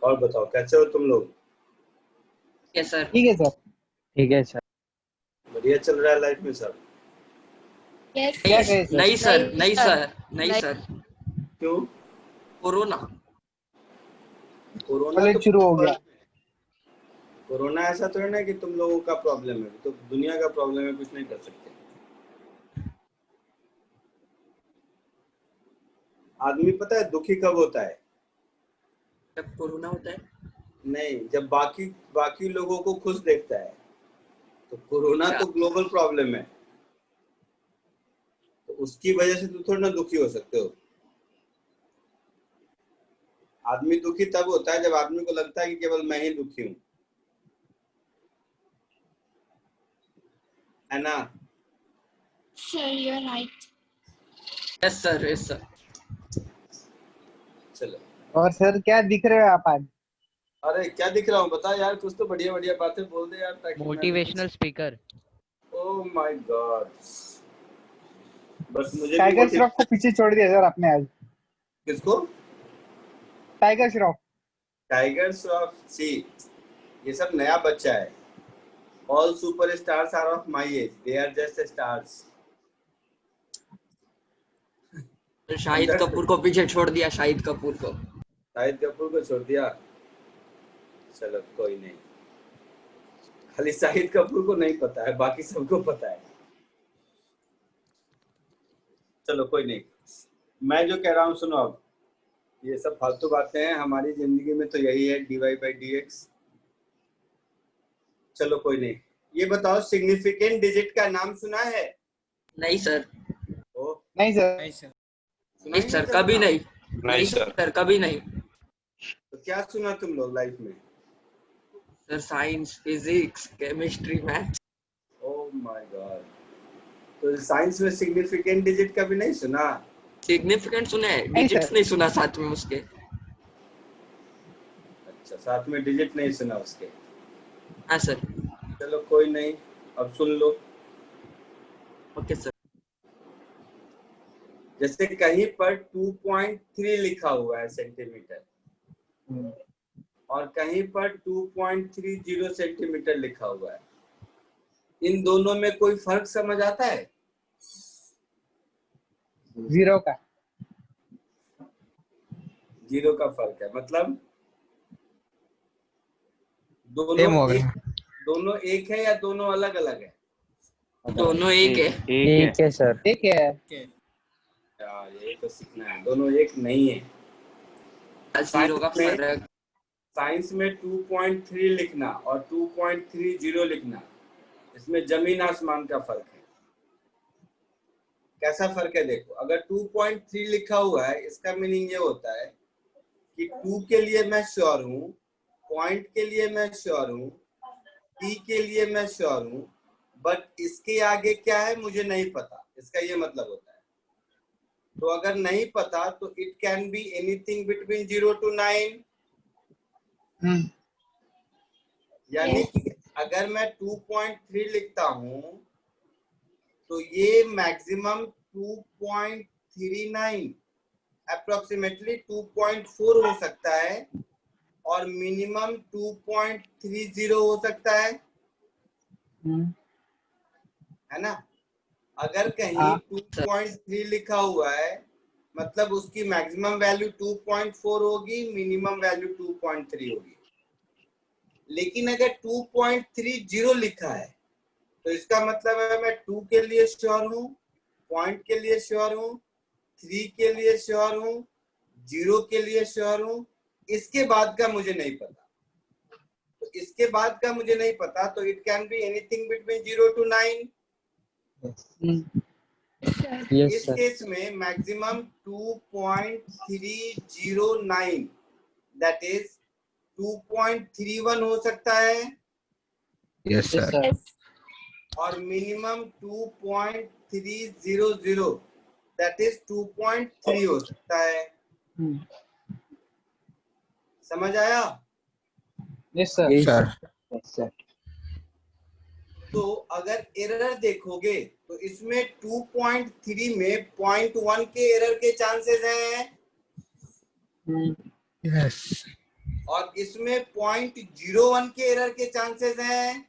और बताओ कैसे हो तुम लोग? Yes sir. ठीक है सर। ठीक है सर। बढ़िया चल रहा है लाइफ में सब? क्या कहे सर? नहीं सर, नहीं सर, नहीं सर। क्यों? कोरोना। कोरोना कॉलेज तो शुरू हो गया। कोरोना ऐसा तो है ना कि तुम लोगों का प्रॉब्लम है, तो दुनिया का प्रॉब्लम है, कुछ नहीं कर सकते। आदमी पता है दुखी कब होता है? जब कोरोना होता है। नहीं, जब बाकी लोगों को खुश देखता है। तो कोरोना तो ग्लोबल प्रॉब्लम है, तो उसकी वजह से तुम थोड़ा ना दुखी हो सकते हो। आदमी दुखी तब होता है जब आदमी को लगता है कि केवल मैं ही दुखी हूं, है ना? Sir, you're right. Yes sir, yes sir. चलो। और सर क्या दिख रहे हो आप आज? अरे क्या दिख रहा हूँ बता यार, कुछ तो बढ़िया बढ़िया बातें बोल दे यार, ताकि motivational speaker. Oh my God, बस मुझे भी टाइगर श्रॉफ को पीछे छोड़ दिया सर आपने आज। किसको? Tiger Shroff. Tiger Shroff? See, ये सब नया बच्चा है। All superstars are of my age, they are just stars. Shahid Kapoor को पीछे छोड़ दिया, शाहिद कपूर को। शाहिद कपूर को छोड़ दिया? चलो कोई नहीं, खाली शाहिद कपूर को नहीं पता है, बाकी सबको पता है। चलो कोई नहीं, मैं जो कह रहा हूँ सुनो। अब ये सब फालतू बातें हैं, हमारी जिंदगी में तो यही है dy/dx। चलो कोई नहीं, ये बताओ सिग्निफिकेंट डिजिट का नाम सुना है? नहीं सर। ओ नहीं सर। सुना ही नहीं सर, कभी कभी नाम? नहीं। नहीं सर, कभी नहीं। तो क्या सुना तुम लोग लाइफ में? Sir science, physics, chemistry, maths. Oh my God, तो साइंस में सिग्निफिकेंट डिजिट का भी नहीं सुना? सिग्निफिकेंट सुना है, नहीं डिजिट्स सर। नहीं सुना साथ में उसके। अच्छा, साथ में डिजिट नहीं सुना उसके। हाँ सर। चलो कोई नहीं, अब सुन लो। Okay sir. जैसे कहीं पर 2.3 लिखा हुआ है सेंटीमीटर, और कहीं पर 2.30 सेंटीमीटर लिखा हुआ है, इन दोनों में कोई फर्क समझ आता है? जीरो का। जीरो का फर्क है, मतलब दोनों एक है या दोनों अलग अलग है? दोनों एक है। एक है सर। ठीक है। यार ये तो सीखना है, दोनों एक नहीं है। जीरो का फर्क। साइंस में 2.3 लिखना और 2.30 लिखना, इसमें जमीन आसमान का फर्क है। कैसा फर्क है देखो, अगर 2.3 लिखा हुआ है, इसका मीनिंग ये होता है कि 2 के लिए मैं श्योर हूँ, पॉइंट के लिए मैं श्योर हूँ, टी के लिए मैं श्योर हूँ, बट इसके आगे क्या है मुझे नहीं पता, इसका ये मतलब होता है। तो अगर नहीं पता तो it can be anything between 0 to 9। यानी कि अगर मैं 2.3 लिखता हूँ तो ये मैक्सिमम 2.39 अप्रोक्सीमेटली 2.4 हो सकता है, और मिनिमम 2.30 हो सकता है ना? अगर कहीं 2.3 लिखा हुआ है मतलब उसकी मैक्सिमम वैल्यू 2.4 होगी, मिनिमम वैल्यू 2.3 होगी। लेकिन अगर 2.30 लिखा है तो इसका मतलब है मैं 2 के लिए श्योर हूँ, पॉइंट के लिए श्योर हूँ, 3 के लिए श्योर हूँ, 0 के लिए श्योर हूँ, इसके बाद का मुझे नहीं पता। तो इसके बाद का मुझे नहीं पता, तो it can be anything between 0 to 9। इस केस में मैक्सिमम 2.309 दैट इज 2.31 हो सकता है। Yes sir. और मिनिमम 2.300 दैट इज 2.3 हो सकता है। समझ आया? Yes sir. Yes sir. तो अगर एरर देखोगे तो इसमें 2.3 में 0.1 के एरर के चांसेस हैं। यस। और इसमें 0.01 के एरर के चांसेस हैं,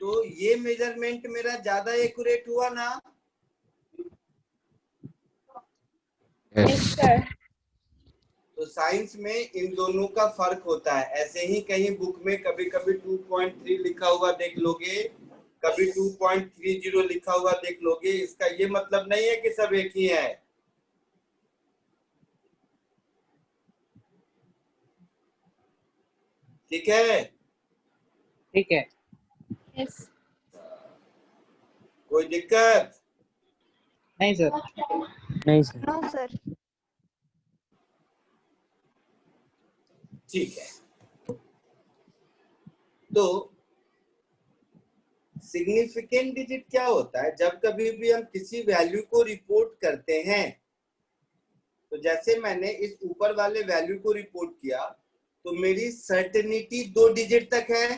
तो ये मेजरमेंट मेरा ज्यादा एक्यूरेट हुआ ना? Yes, sir. तो साइंस में इन दोनों का फर्क होता है। ऐसे ही कहीं बुक में कभी कभी 2.3 लिखा हुआ देख लोगे, कभी 2.30 लिखा हुआ देख लोगे। इसका ये मतलब नहीं है कि सब एक ही है। ठीक है? ठीक है। Yes. कोई दिक्कत? नहीं सर। नहीं सर। No, sir. ठीक है। तो सिग्निफिकेंट डिजिट क्या होता है? जब कभी भी हम किसी वैल्यू को रिपोर्ट करते हैं, तो जैसे मैंने इस ऊपर वाले वैल्यू को रिपोर्ट किया, तो मेरी सर्टेनिटी 2 डिजिट तक है,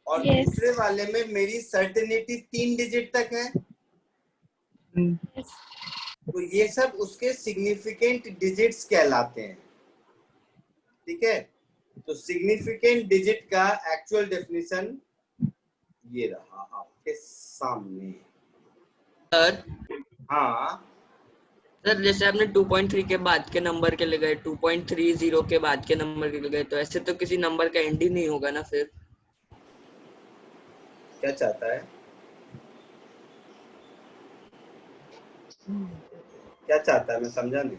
और Yes. दूसरे वाले में मेरी सर्टेनिटी 3 डिजिट तक है। Yes. तो ये सब उसके सिग्निफिकेंट डिजिट्स कहलाते हैं। ठीक है? तो सिग्निफिकेंट डिजिट का एक्चुअल डेफिनेशन ये रहा आपके सामने। सर हाँ, सर जैसे आपने 2.3 के बाद के नंबर के लिए गए, 2.30 के बाद के नंबर के लिए गए, तो ऐसे तो किसी नंबर का एंड ही नहीं होगा ना फिर। क्या चाहता है? क्या चाहता है? मैं समझा नहीं।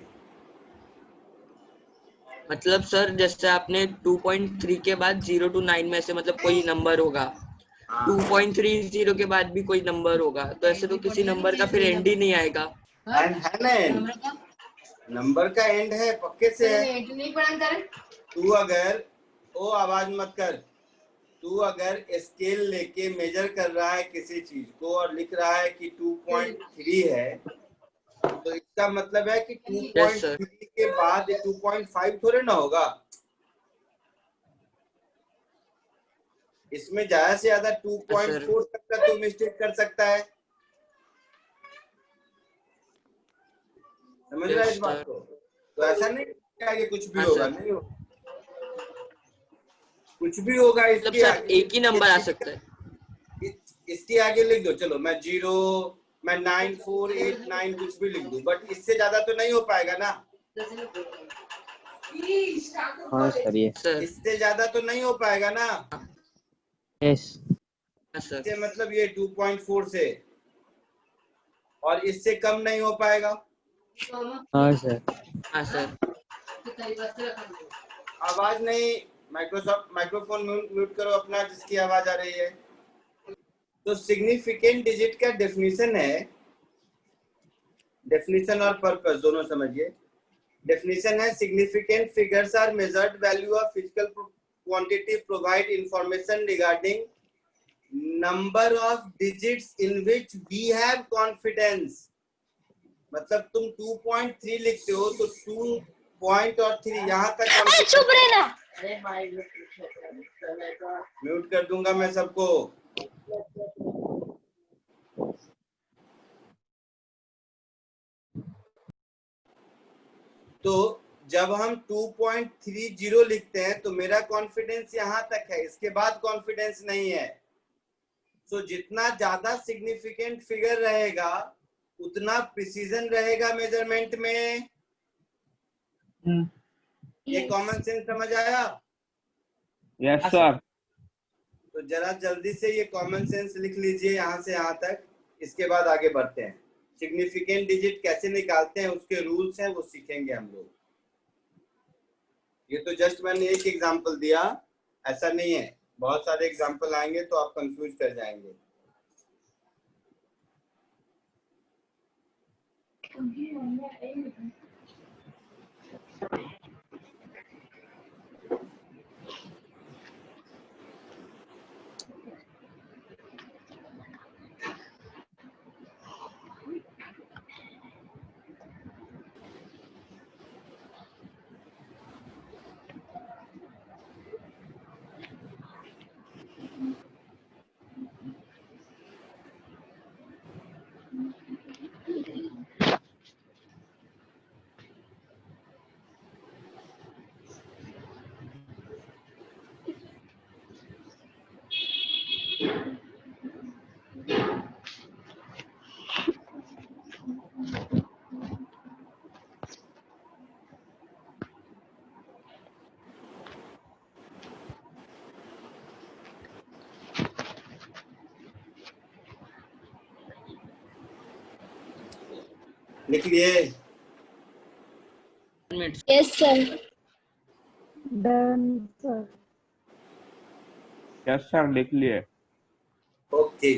मतलब सर जैसे आपने 2.3 के बाद 0 to 9 में से मतलब कोई नंबर होगा, 2.30 के बाद भी कोई नंबर होगा, तो ऐसे तो किसी नंबर का फिर एंड ही नहीं आएगा। एंड है ना? एंड नंबर का एंड है, पक्के से है। तू अगर आवाज मत कर। तू अगर स्केल लेके मेजर कर रहा है किसी चीज को और लिख रहा है कि 2.3 है, तो इसका मतलब है कि यस सर। 2.3 के बाद 2.5 थोड़े ना होगा। इसमें ज्यादा से ज्यादा 2.4 तक का तू मिस्टेक कर सकता है। समझ रहा है इस बात को? तो ऐसा नहीं कि आगे कुछ भी होगा, नहीं होगा। कुछ भी होगा मतलब इसके सर आगे। एक ही नंबर आ सकता है। इसके आगे लिख दो, चलो मैं 0, मैं 9, 4, 8, 9 कुछ भी लिख दूं, बट इससे ज्यादा तो नहीं हो पाएगा ना। हाँ सर। ये सर इससे ज्यादा तो नहीं हो पाएगा ना। यस। सर। इससे मतलब ये 2.4 से, और इससे कम नहीं हो पाएगा। हाँ सर। हाँ सर। आवाज नहीं, माइक्रोफोन म्यूट करो अपना, जिसकी आवाज आ रही है। तो सिग्निफिकेंट डिजिट का डेफिनेशन है, डेफिनेशन और पर्पस दोनों समझिए। डेफिनेशन है, significant figures are measured value of physical quantity provide information regarding number of digits in which we have confidence. मतलब तुम 2.3 लिखते हो तो 2 पॉइंट और 3 यहाँ तक। चुप रहना। म्यूट कर दूंगा मैं सबको। तो जब हम 2.30 लिखते हैं तो मेरा कॉन्फिडेंस यहाँ तक है, इसके बाद कॉन्फिडेंस नहीं है। तो जितना ज्यादा सिग्निफिकेंट फिगर रहेगा उतना प्रिसीजन रहेगा मेजरमेंट में। ये कॉमन सेंस समझ आया? Yes sir. तो जरा जल्दी से ये कॉमन सेंस लिख लीजिए यहाँ से यहाँ तक, इसके बाद आगे बढ़ते हैं। सिग्निफिकेंट डिजिट कैसे निकालते हैं उसके रूल्स हैं, वो सीखेंगे हम लोग। ये तो जस्ट मैंने एक एग्जांपल दिया, ऐसा नहीं है, बहुत सारे एग्जांपल आएंगे तो आप कंफ्यूज कर जाएंगे। लिख लिए? Minute. Yes, sir. Done, sir. Yes, sir. लिख लिए. Okay.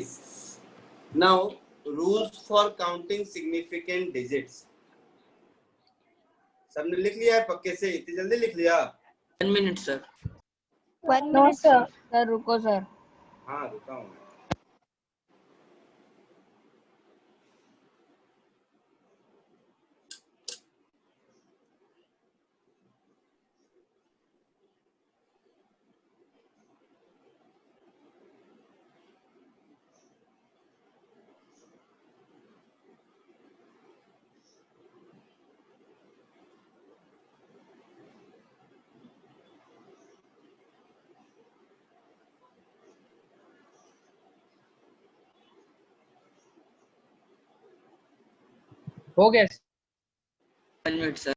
Now, rules for counting significant digits. सबने लिख लिया है पक्के से? इतनी जल्दी लिख लिया? 1 minute sir. 1 minute, sir. Sir, रुको sir. हाँ रुका हूँ मैं। हो गया? 1 minute sir.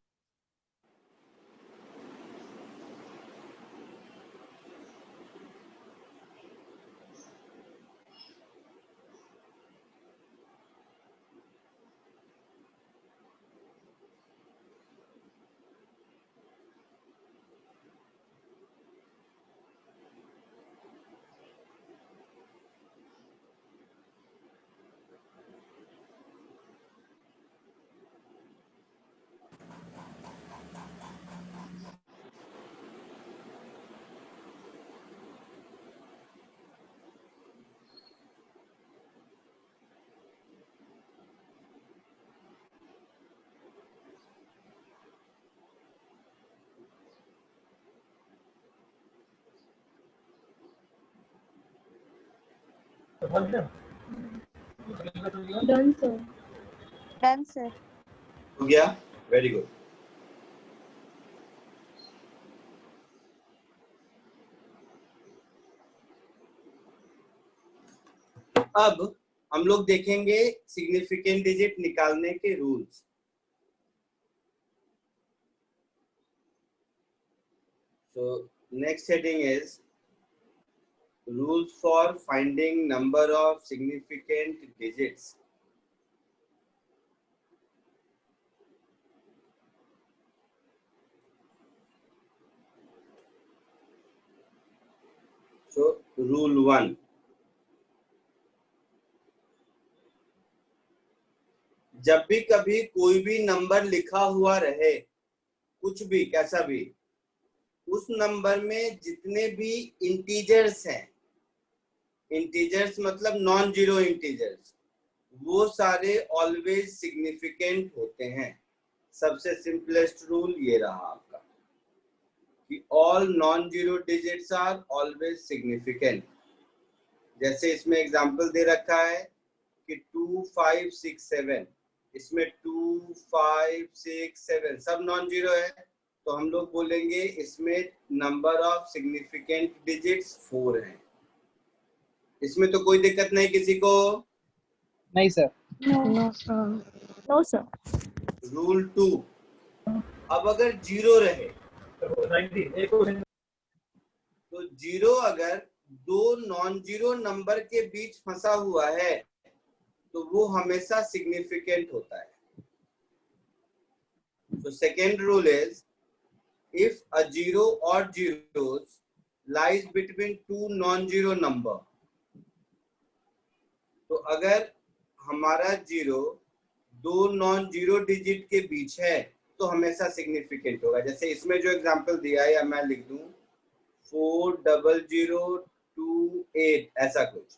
Done, sir. Done, sir. हो गया? Very good. अब हम लोग देखेंगे सिग्निफिकेंट डिजिट निकालने के rules. So next heading is rules for finding number of significant digits. So rule 1, जब भी कभी कोई भी नंबर लिखा हुआ रहे, कुछ भी कैसा भी, उस नंबर में जितने भी इंटीजर्स हैं, इंटीजर्स मतलब नॉन जीरो इंटीजर्स, वो सारे ऑलवेज सिग्निफिकेंट होते हैं। सबसे सिंपलेस्ट रूल ये रहा आपका कि all non zero digits are always significant. जैसे इसमें एग्जांपल दे रखा है कि 2, 5, 6, 7, इसमें 2, 5, 6, 7 सब नॉन जीरो है, तो हम लोग बोलेंगे इसमें नंबर ऑफ सिग्निफिकेंट डिजिट्स 4 हैं। इसमें तो कोई दिक्कत नहीं किसी को? नहीं sir. No, sir. No, sir. Rule 2, अब अगर जीरो रहे तो जीरो अगर दो नॉन जीरो नंबर के बीच फंसा हुआ है तो वो हमेशा सिग्निफिकेंट होता है। So second rule is if a zero or zeros lies between two non-zero number, तो अगर हमारा जीरो दो नॉन जीरो डिजिट के बीच है तो हमेशा सिग्निफिकेंट होगा। जैसे इसमें जो एग्जांपल दिया है, या मैं लिख दूं 40028 ऐसा कुछ,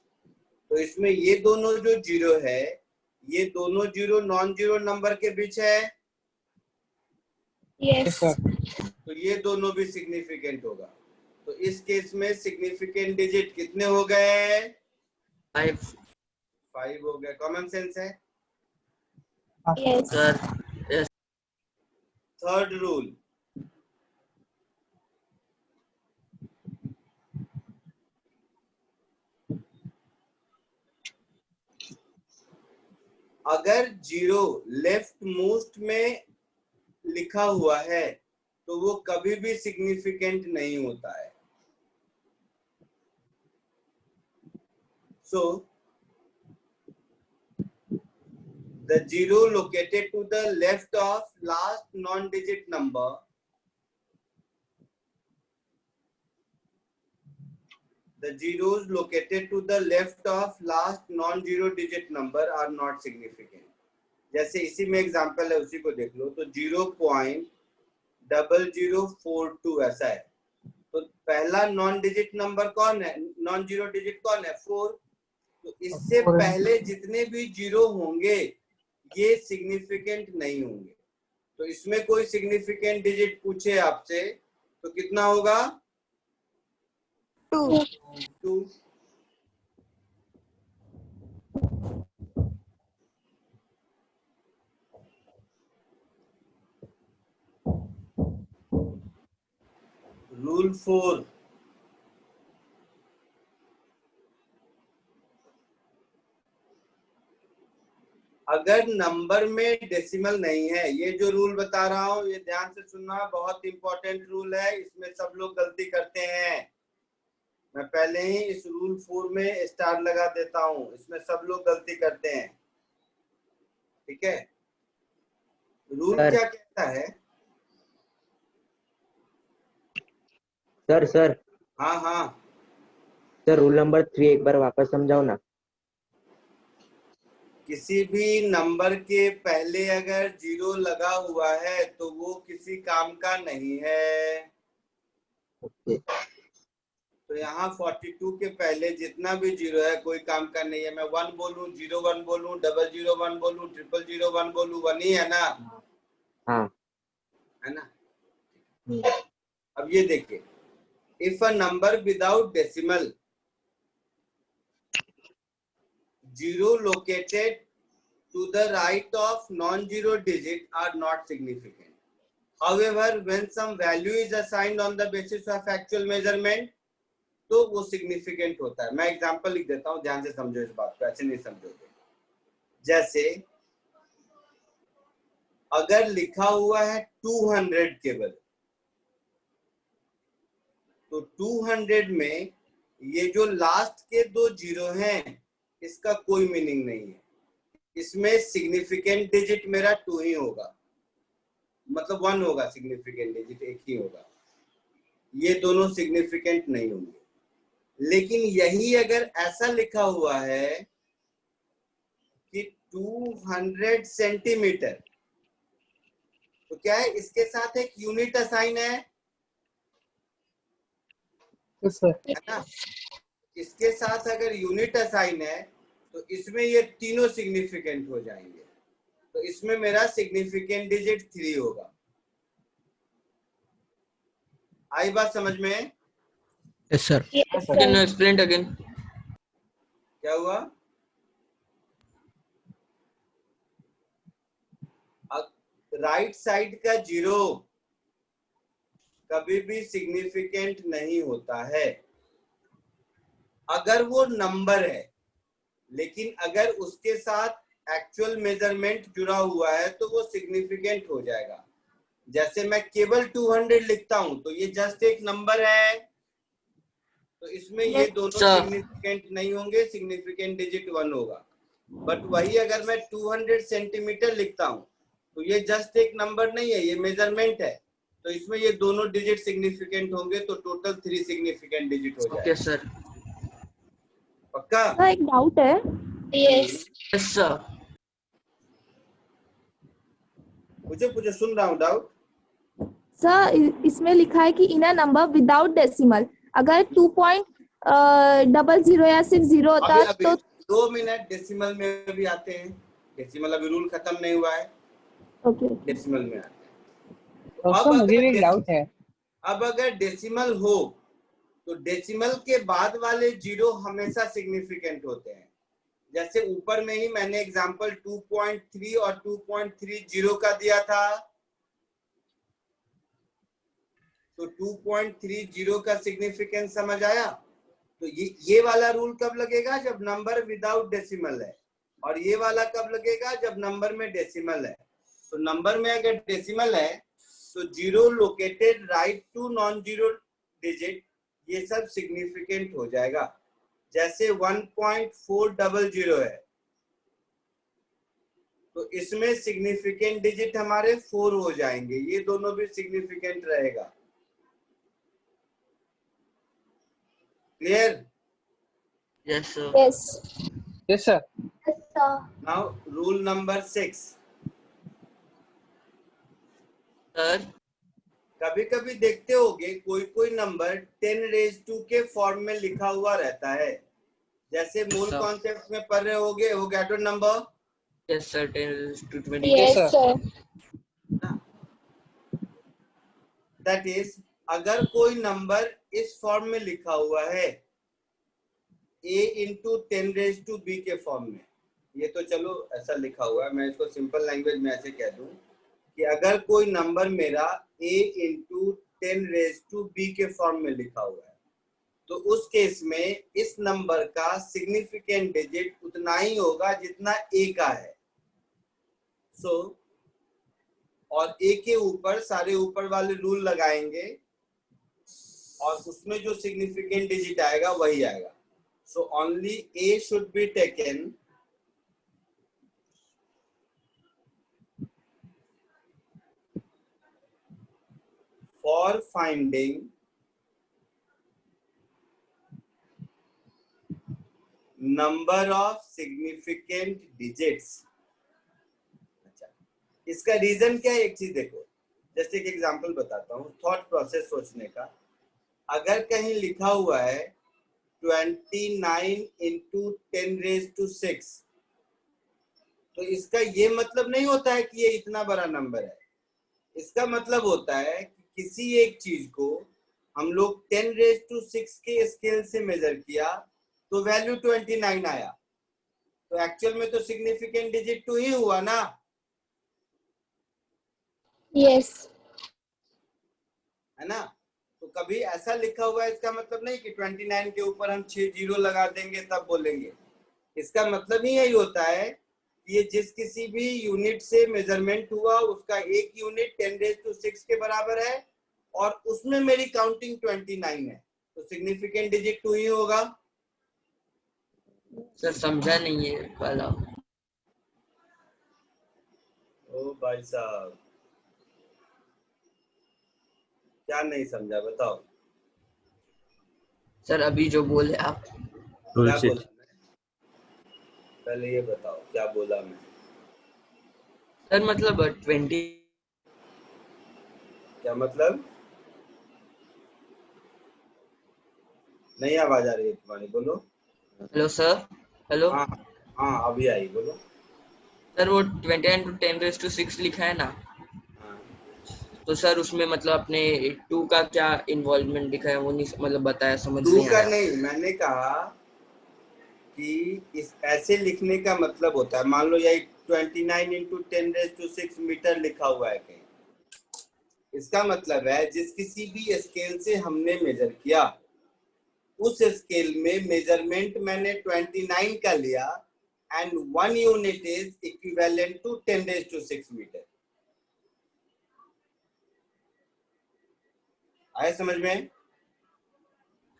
तो इसमें ये दोनों जो जीरो है, ये दोनों जीरो नॉन जीरो नंबर के बीच है, Yes. तो ये दोनों भी सिग्निफिकेंट होगा। तो इस केस में सिग्निफिकेंट डिजिट कितने हो गए? 5 हो गए। कॉमन सेंस है। Yes. Sir. Yes third rule, अगर जीरो लेफ्ट मोस्ट में लिखा हुआ है तो वो कभी भी सिग्निफिकेंट नहीं होता है। सो the zero located to the left of last non-digit number the zeros located to the left of last non-zero digit number are not significant. जैसे इसी में एग्जांपल है, उसी को देख लो। तो 0.0042 ऐसा है। तो पहला नॉन डिजिट नंबर कौन है, नॉन जीरो डिजिट कौन है, 4। तो इससे पहले जितने भी जीरो होंगे ये सिग्निफिकेंट नहीं होंगे। तो इसमें कोई सिग्निफिकेंट डिजिट पूछे आपसे तो कितना होगा, 2। रूल 4, अगर नंबर में डेसिमल नहीं है, ये जो रूल बता रहा हूं ये ध्यान से सुनना, बहुत इंपॉर्टेंट रूल है, इसमें सब लोग गलती करते हैं। मैं पहले ही इस रूल 4 में स्टार लगा देता हूं, इसमें सब लोग गलती करते हैं, ठीक है। रूल क्या कहता है? सर हाँ हाँ सर, रूल नंबर 3 एक बार वापस समझाओ ना। किसी भी नंबर के पहले अगर जीरो लगा हुआ है तो वो किसी काम का नहीं है। तो यहाँ 42 के पहले जितना भी जीरो है कोई काम का नहीं है। मैं 1 बोलूं, 01 बोलूं, 001 बोलूं, 001 बोलूं, 1 ही है ना? हाँ, है ना? अब ये देखिए, if a number without decimal zero located to the right of non-zero digit are not significant. However, when some value is assigned on the basis of actual measurement, तो वो significant होता है। मैं एग्जांपल लिख देता हूँ, ध्यान से समझो इस बात को, ऐसे नहीं समझोगे। जैसे अगर लिखा हुआ है 200 केवल, तो 200 में ये जो लास्ट के 2 जीरो हैं इसका कोई मीनिंग नहीं है। इसमें सिग्निफिकेंट डिजिट मेरा 2 ही होगा, मतलब 1 होगा, सिग्निफिकेंट डिजिट एक ही होगा। ये दोनों सिग्निफिकेंट नहीं होंगे। लेकिन यही अगर ऐसा लिखा हुआ है कि 200 सेंटीमीटर, तो क्या है, इसके साथ एक यूनिट असाइन है, है ना? इसके साथ अगर यूनिट असाइन है तो इसमें ये तीनों सिग्निफिकेंट हो जाएंगे। तो इसमें मेरा सिग्निफिकेंट डिजिट 3 होगा। आई बात समझ में? Yes sir. Can you explain again? क्या हुआ? राइट साइड का जीरो कभी भी सिग्निफिकेंट नहीं होता है अगर वो नंबर है, लेकिन अगर उसके साथ एक्चुअल मेजरमेंट जुड़ा हुआ है तो वो सिग्निफिकेंट हो जाएगा। जैसे मैं केवल 200 लिखता हूं तो ये जस्ट एक नंबर है, तो इसमें ये दोनों सिग्निफिकेंट नहीं होंगे, सिग्निफिकेंट डिजिट 1 होगा। बट वही अगर मैं 200 सेंटीमीटर लिखता हूं तो ये जस्ट एक नंबर नहीं है, ये मेजरमेंट है, तो इसमें ये दोनों डिजिट सिग्निफिकेंट होंगे, तो टोटल 3 सिग्निफिकेंट डिजिट हो जाएगा। Okay sir. पक्का? सर एक डाउट है। Yes sir. मुझे सुन रहा हूँ डाउट। सर इसमें लिखा है कि इन अ नंबर विदाउट डेसिमल अगर 2.00 या सिर्फ 0 होता अभी तो 2 मिनट डेसिमल में भी आते हैं। डेसिमल अभी रूल खत्म नहीं हुआ है, ओके डेसिमल में आते हैं। दोस्तों मुझे भी एक डाउट है। अब अगर डेसिमल हो तो डेसिमल के बाद वाले जीरो हमेशा सिग्निफिकेंट होते हैं। जैसे ऊपर में ही मैंने एग्जांपल 2.3 और 2.30 का दिया था, तो 2.30 का सिग्निफिकेंस समझ आया। तो ये वाला रूल कब लगेगा, जब नंबर विदाउट डेसिमल है, और ये वाला कब लगेगा, जब नंबर में डेसिमल है। तो नंबर में अगर डेसिमल है तो zero located right to non zero digit, ये सब सिग्निफिकेंट हो जाएगा। जैसे 1.400 है, तो इसमें सिग्निफिकेंट डिजिट हमारे 4 हो जाएंगे, ये दोनों भी सिग्निफिकेंट रहेगा। Clear? Yes sir. Yes. Yes, sir. Yes, sir. Now rule number 6। Sir कभी कभी देखते होगे कोई कोई नंबर 10⁻² के फॉर्म में लिखा हुआ रहता है, जैसे मूल सर। कॉन्सेप्ट में पढ़ रहे होगे, वो गैटो number. Yes sir 10⁻²⁰. Yes, sir. sir. That is, अगर कोई नंबर इस फॉर्म में लिखा हुआ है a इंटू 10⁻² के फॉर्म में, ये तो चलो ऐसा लिखा हुआ है, मैं इसको सिंपल लैंग्वेज में ऐसे कह दूं कि अगर कोई नंबर मेरा a इंटू 10⁻² के फॉर्म में लिखा हुआ है, तो उस केस में इस नंबर का सिग्निफिकेंट डिजिट उतना ही होगा जितना a का है। सो और a के ऊपर सारे ऊपर वाले रूल लगाएंगे और उसमें जो सिग्निफिकेंट डिजिट आएगा वही आएगा। So only a should be taken for finding number of significant digits। अच्छा, इसका रीजन क्या है? एक चीज देखो, जस्ट एक एग्जांपल बताता हूँ थॉट प्रोसेस सोचने का। अगर कहीं लिखा हुआ है 29 इंटू 10⁻⁶, तो इसका ये मतलब नहीं होता है कि ये इतना बड़ा नंबर है। इसका मतलब होता है कि किसी एक चीज को हम लोग 10⁻⁶ के स्केल से मेजर किया तो वैल्यू 29 आया, तो एक्चुअल में तो सिग्निफिकेंट डिजिट 2 ही हुआ ना। Yes. है ना? तो कभी ऐसा लिखा हुआ है इसका मतलब नहीं कि 29 के ऊपर हम 6 जीरो लगा देंगे तब बोलेंगे। इसका मतलब ही यही होता है कि ये जिस किसी भी यूनिट से मेजरमेंट हुआ उसका एक यूनिट 10⁻⁶ के बराबर है और उसमें मेरी काउंटिंग 29 है, तो सिग्निफिकेंट डिजिट 2 ही होगा। सर समझा नहीं है वाला। ओ भाई साहब, क्या नहीं समझा बताओ? सर अभी जो बोले आप। क्या बोला मैं? पहले ये बताओ क्या बोला मैं? सर मतलब 20। क्या मतलब? नहीं आवाज आ रही है तुम्हारी, बोलो। Hello sir. हेलो हाँ हाँ अभी आई, बोलो। सर, वो 29 इंटू 10⁻⁶ लिखा है ना, हाँ। तो सर उसमें मतलब अपने 2 का क्या इन्वॉल्वमेंट दिखा है वो नहीं मतलब बताया, समझ 2 नहीं का आया। नहीं, मैंने कहा कि इस ऐसे लिखने का मतलब होता है, मान लो यही 29 इंटू 10⁻⁶ मीटर लिखा हुआ है कहीं, इसका मतलब है जिस किसी भी स्केल से हमने मेजर किया उस स्केल में मेजरमेंट मैंने 29 का लिया and 1 unit is equivalent to 10⁻⁶ metre. आया समझ में?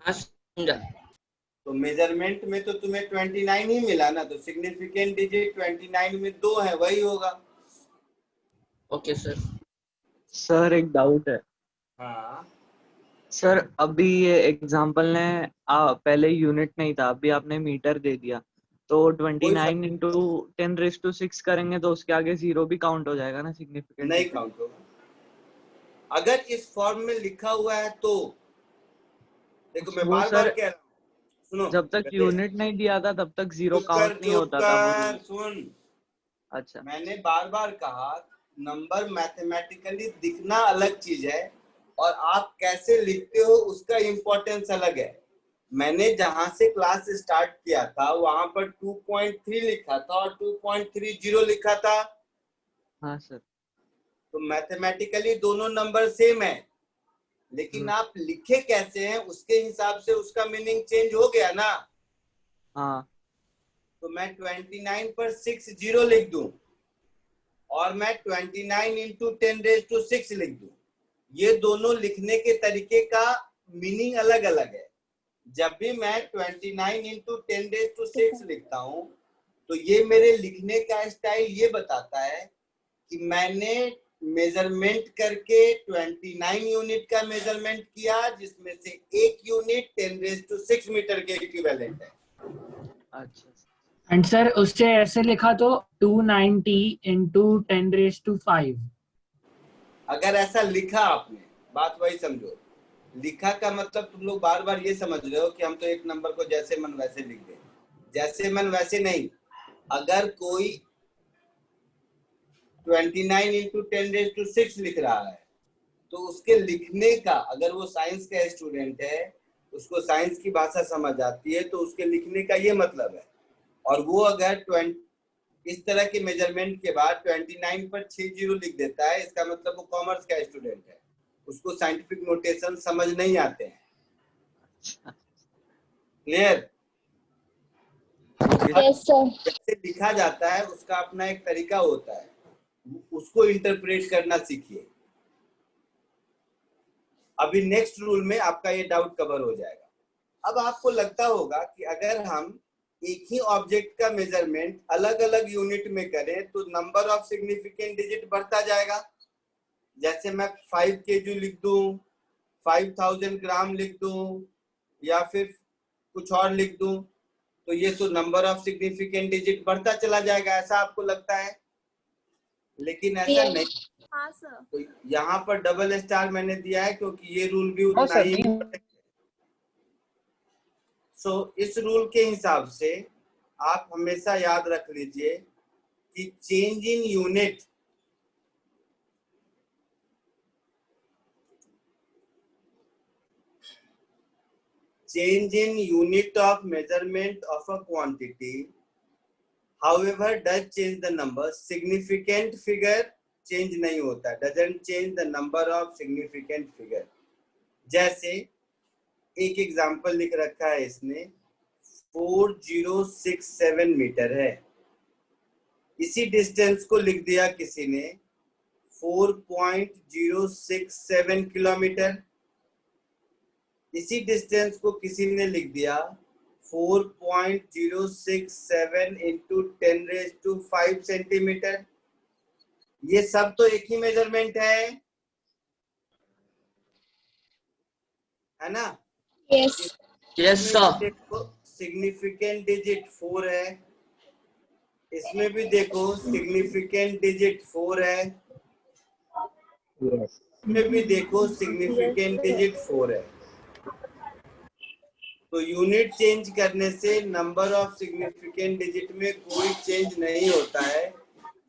हाँ समझा। तो मेजरमेंट में तो तुम्हें 29 ही मिला ना, तो सिग्निफिकेंट डिजिट 29 में 2 है, वही होगा। Okay sir. सर एक डाउट है। हाँ सर अभी ये एग्जांपल ने पहले यूनिट नहीं था, अभी आपने मीटर दे दिया, तो 29 इंटू 10⁻⁶ करेंगे तो उसके आगे 0 भी काउंट हो जाएगा ना सिग्निफिकेंट? नहीं काउंट होगा अगर इस फॉर्म में लिखा हुआ है तो। देखो मैं बार बार कह रहा हूँ, सुनो, जब तक यूनिट नहीं दिया था तब तक 0 काउंट नहीं होता था वो। सुन, अच्छा, मैंने बार बार कहा नंबर मैथमेटिकली दिखना अलग चीज है और आप कैसे लिखते हो उसका इम्पोर्टेंस अलग है। मैंने जहां से क्लास स्टार्ट किया था वहां पर 2.3 लिखा था और 2.30 लिखा था। हाँ सर। तो मैथमेटिकली दोनों नंबर सेम है, लेकिन आप लिखे कैसे हैं उसके हिसाब से उसका मीनिंग चेंज हो गया ना। हाँ। तो मैं 29 पर 6 जीरो लिख दूं और मैं 29 इंटू 10⁻⁶ लिख दूं, ये दोनों लिखने के तरीके का मीनिंग अलग अलग है। जब भी मैं 29 इंटू 10⁻⁶ लिखता हूं तो तो ये मेरे लिखने का स्टाइल ये बताता है कि मैंने मेजरमेंट करके 29 यूनिट का मेजरमेंट किया, जिसमें से एक यूनिट 10⁶ मीटर के इक्विवेलेंट है। अच्छा एंड सर उससे ऐसे लिखा तो 290 इंटू 10⁵ अगर ऐसा लिखा आपने, बात वही समझो, लिखा का मतलब तुम लोग बार बार ये समझ रहे हो कि हम तो एक नंबर को जैसे मन वैसे लिख दें। जैसे मन वैसे नहीं, अगर कोई 29 इंटू 10⁶ लिख रहा है तो उसके लिखने का, अगर वो साइंस का स्टूडेंट है, उसको साइंस की भाषा समझ आती है, तो उसके लिखने का ये मतलब है। और वो अगर इस तरह के मेजरमेंट के बाद 29 पर 6 जीरो लिख देता है, इसका मतलब वो कॉमर्स का स्टूडेंट है, उसको साइंटिफिक नोटेशन समझ नहीं आते हैं। क्लियर? Yes sir. जैसे लिखा जाता है उसका अपना एक तरीका होता है, उसको इंटरप्रेट करना सीखिए। अभी नेक्स्ट रूल में आपका ये डाउट कवर हो जाएगा। अब आपको लगता होगा कि अगर हम एक ही ऑब्जेक्ट का मेजरमेंट अलग अलग यूनिट में करें तो नंबर ऑफ सिग्निफिकेंट डिजिट बढ़ता जाएगा। जैसे मैं 5 kg लिख दूं, 5000 ग्राम लिख दूं, या फिर कुछ और लिख दूं, तो ये तो नंबर ऑफ सिग्निफिकेंट डिजिट बढ़ता चला जाएगा, ऐसा आपको लगता है। लेकिन ऐसा नहीं। हाँ सर। तो यहाँ पर डबल स्टार मैंने दिया है क्योंकि ये रूल भी हाँ उतना सर, ही इम्पोर्टेंट है। सो इस रूल के हिसाब से आप हमेशा याद रख लीजिए कि change in unit of measurement of a quantity, however, does change the number. Significant figure change नहीं होता, doesn't change the number of significant figure. जैसे एक एग्जाम्पल लिख रखा है इसने, 4067 मीटर है। इसी डिस्टेंस को लिख दिया किसी ने 4.067 किलोमीटर। इसी डिस्टेंस को किसी ने लिख दिया 4.067 इंटू 10⁵ सेंटीमीटर। ये सब तो एक ही मेजरमेंट है ना? यस। Yes sir. देखो सिग्निफिकेंट डिजिट 4 है, इसमें भी देखो सिग्निफिकेंट डिजिट 4 है, यस इसमें भी देखो सिग्निफिकेंट डिजिट 4 है। तो यूनिट चेंज करने से नंबर ऑफ सिग्निफिकेंट डिजिट में कोई चेंज नहीं होता है,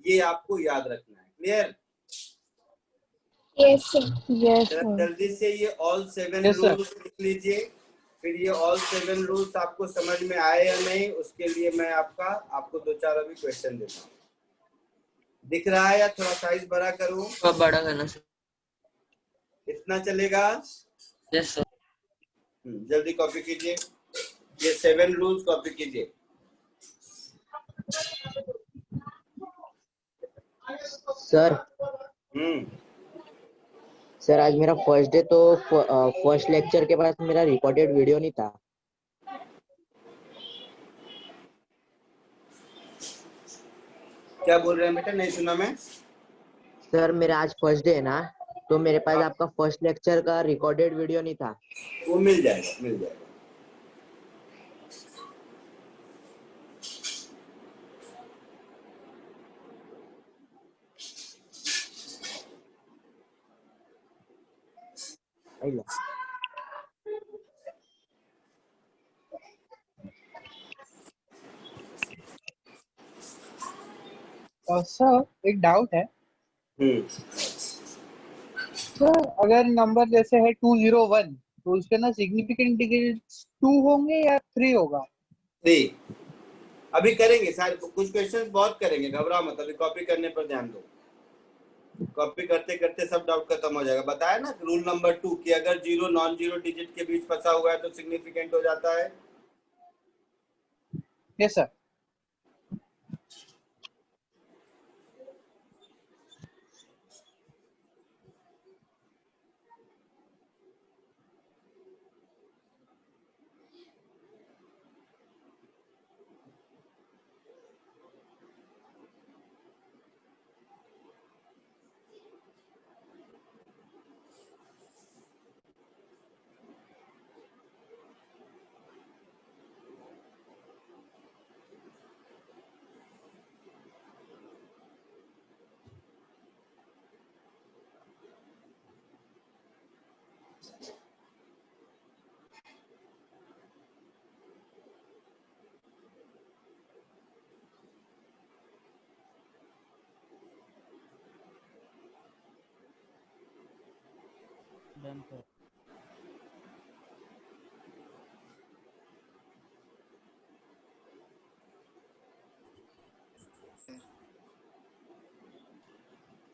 ये आपको याद रखना है। क्लियर? Yes sir. यस जरा सर। जल्दी से ये ऑल 7 Yes, sir. रूल्स लिख लीजिए, फिर ये ऑल 7 रूल्स आपको समझ में आए या नहीं उसके लिए मैं आपको 2-4 अभी क्वेश्चन देता हूँ। दिख रहा है या थोड़ा साइज बड़ा करूँ? अब बड़ा करना सर। इतना चलेगा? Yes sir. जल्दी कॉपी कीजिए, ये 7 रूल्स कॉपी कीजिए। सर। हम्म सर आज मेरा फर्स्ट डे, तो फर्स्ट लेक्चर के बाद मेरा रिकॉर्डेड वीडियो नहीं था। क्या बोल रहे हैं बेटा, नहीं सुना मैं। सर मेरा आज फर्स्ट डे है ना, तो मेरे पास आपका फर्स्ट लेक्चर का रिकॉर्डेड वीडियो नहीं था। वो मिल जाएगा, मिल जाएगा। सर एक डाउट है सर, अगर नंबर जैसे है 201 तो उसके ना सिग्निफिकेंट डिजिट्स 2 होंगे या 3 होगा? 3 अभी करेंगे सारे, कुछ क्वेश्चंस बहुत करेंगे, घबराओ मत, अभी कॉपी करने पर ध्यान दो। कॉपी करते करते सब डाउट खत्म हो जाएगा। बताया ना रूल नंबर 2 कि अगर जीरो नॉन जीरो डिजिट के बीच फंसा हुआ है तो सिग्निफिकेंट हो जाता है। Yes sir.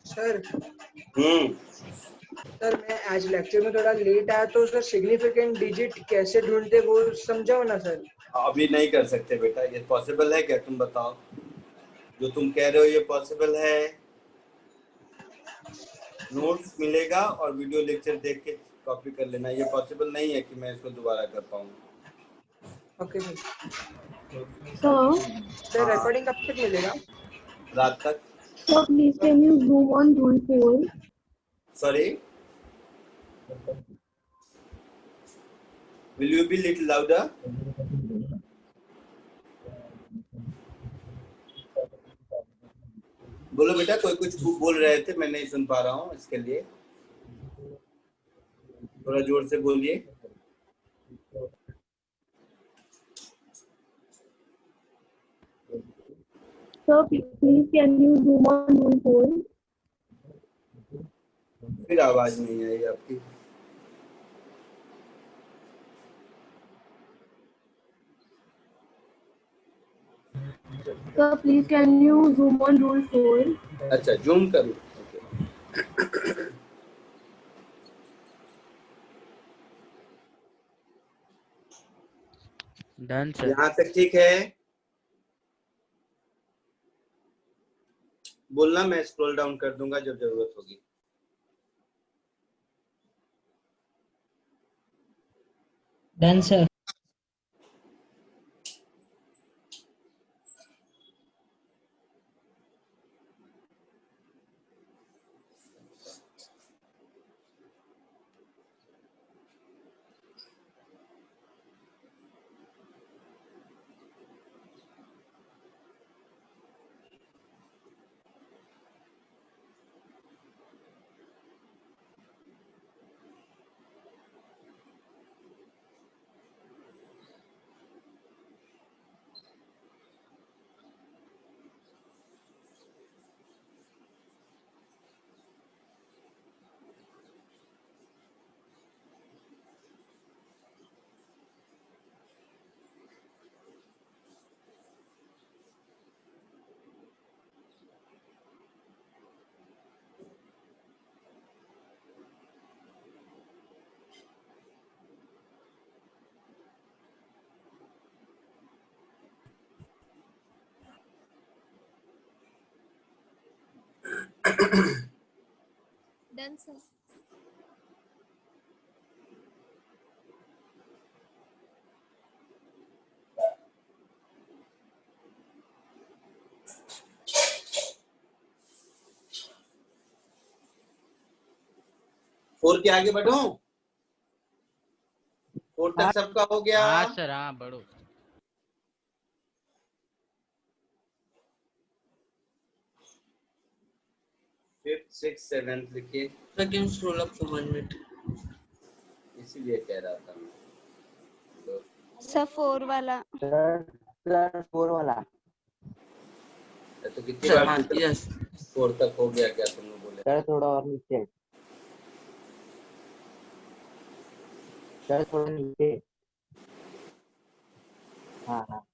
सर हम्म सर मैं आज लेक्चर में थोड़ा लेट आया तो सर सिग्निफिकेंट डिजिट कैसे ढूंढते वो समझाओ ना सर। अभी नहीं कर सकते बेटा, ये पॉसिबल है क्या? तुम बताओ, जो तुम कह रहे हो ये पॉसिबल है? नोट्स मिलेगा और वीडियो लेक्चर देख के कॉपी कर लेना। ये पॉसिबल नहीं है कि मैं इसको दोबारा कर पाऊँ। Okay sir. Sir, sir recording कब तक मिलेगा? रात तक। sir, please can you zoom on rule 4? Sorry, will you be little louder? बोलो बेटा, कोई कुछ बोल रहे थे, मैं नहीं सुन पा रहा हूँ, इसके लिए थोड़ा जोर से बोलिए। Sir, please can you zoom on rule 4? फिर आवाज नहीं आई आपकी। Sir, please can you zoom on rule 4? अच्छा, जूम करूँ? Done sir. यहाँ तक ठीक है? बोलना, मैं स्क्रॉल डाउन कर दूंगा जब जरूरत होगी। Done sir. Done, sir. Four के आगे बढ़ो। फोर तक सबका हो गया? हाँ सर, हाँ बढ़ो। फिफ्थ, सिक्स, सेवेंथ लिखिए। Second scroll up for 1 minute. इसीलिए कह रहा था मैं। सर 4 वाला। सर 4 वाला। तो कितनी सर बार हाँ, पूछा? यस। 4 तक हो गया क्या तुम लोग बोले? सर थोड़ा और नीचे। सर थोड़ा नीचे। हाँ हाँ।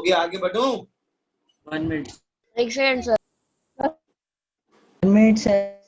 हो गया, आगे बढ़ूं? 1 मिनट। एक second sir. 1 minute sir.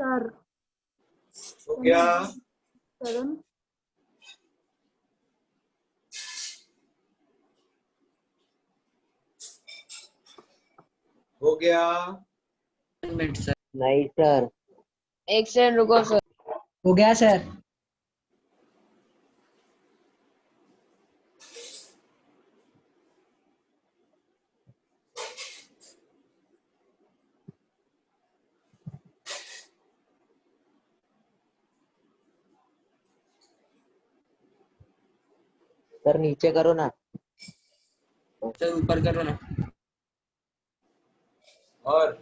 Sir हो गया? 7 हो गया? 1 मिनट सर। नहीं सर। एक सेकंड रुको सर। हो गया सर। सर नीचे करो ना। सर ऊपर करो ना। और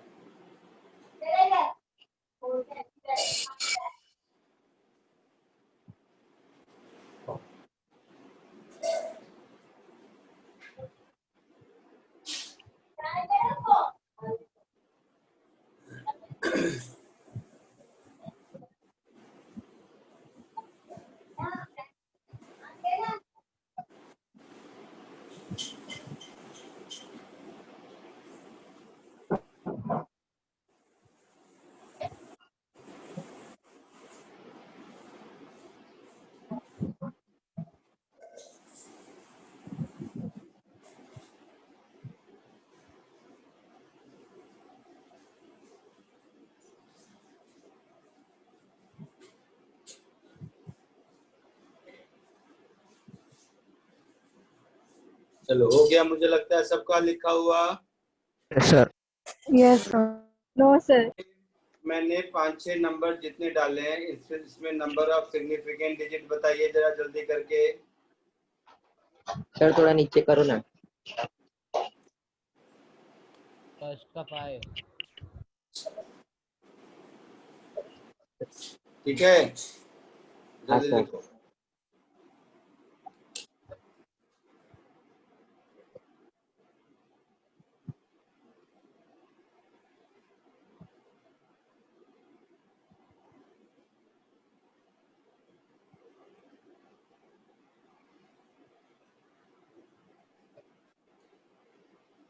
चलो, हो गया मुझे लगता है सबका लिखा हुआ। Sir. Yes sir. No sir. मैंने 5-6 नंबर जितने डाले हैं इसमें नंबर ऑफ सिग्निफिकेंट डिजिट बताइए जरा जल्दी करके। सर थोड़ा नीचे करो ना। फर्स्ट का 5। ठीक है, हाँ जल्दी सर। लिखो।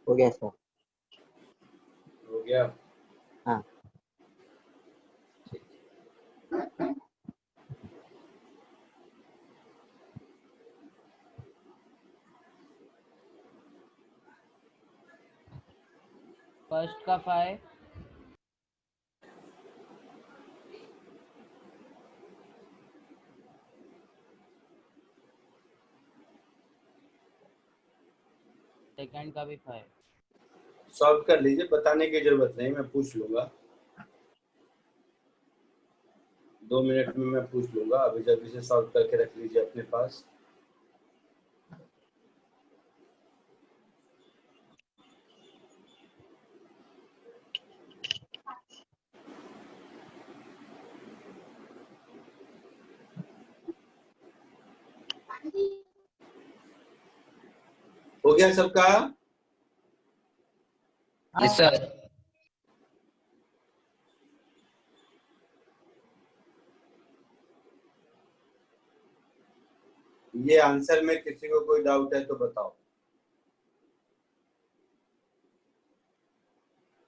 हो गया सर। हो गया? हाँ। फर्स्ट का 5। सेकंड का भी 5। सॉल्व कर लीजिए, बताने की जरूरत नहीं, मैं पूछ लूंगा 2 मिनट में, मैं पूछ लूंगा। अभी जल्दी से सॉल्व करके रख लीजिए अपने पास। हो गया सबका? Yes sir. ये आंसर में किसी को कोई डाउट है तो बताओ।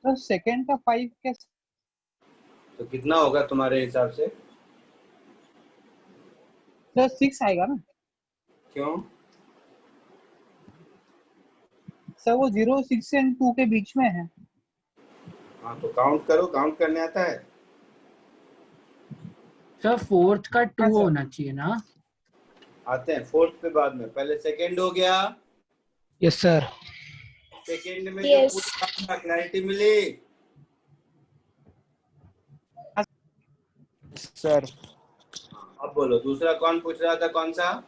तो सेकंड का 5 कैसे? तो कितना होगा तुम्हारे हिसाब से? सर 6 आएगा ना क्यों? सर, वो 0, 6 एंड 2 के बीच में है। हाँ तो काउंट करो, काउंट करने आता है? सर फोर्थ का 2 हाँ, सर। होना चाहिए ना? आते हैं फोर्थ पे बाद में, पहले सेकंड हो गया। Yes sir. सेकंड में Yes. जो पूरा क्लैरिटी मिली। सर अब बोलो दूसरा कौन पूछ रहा था, कौन सा?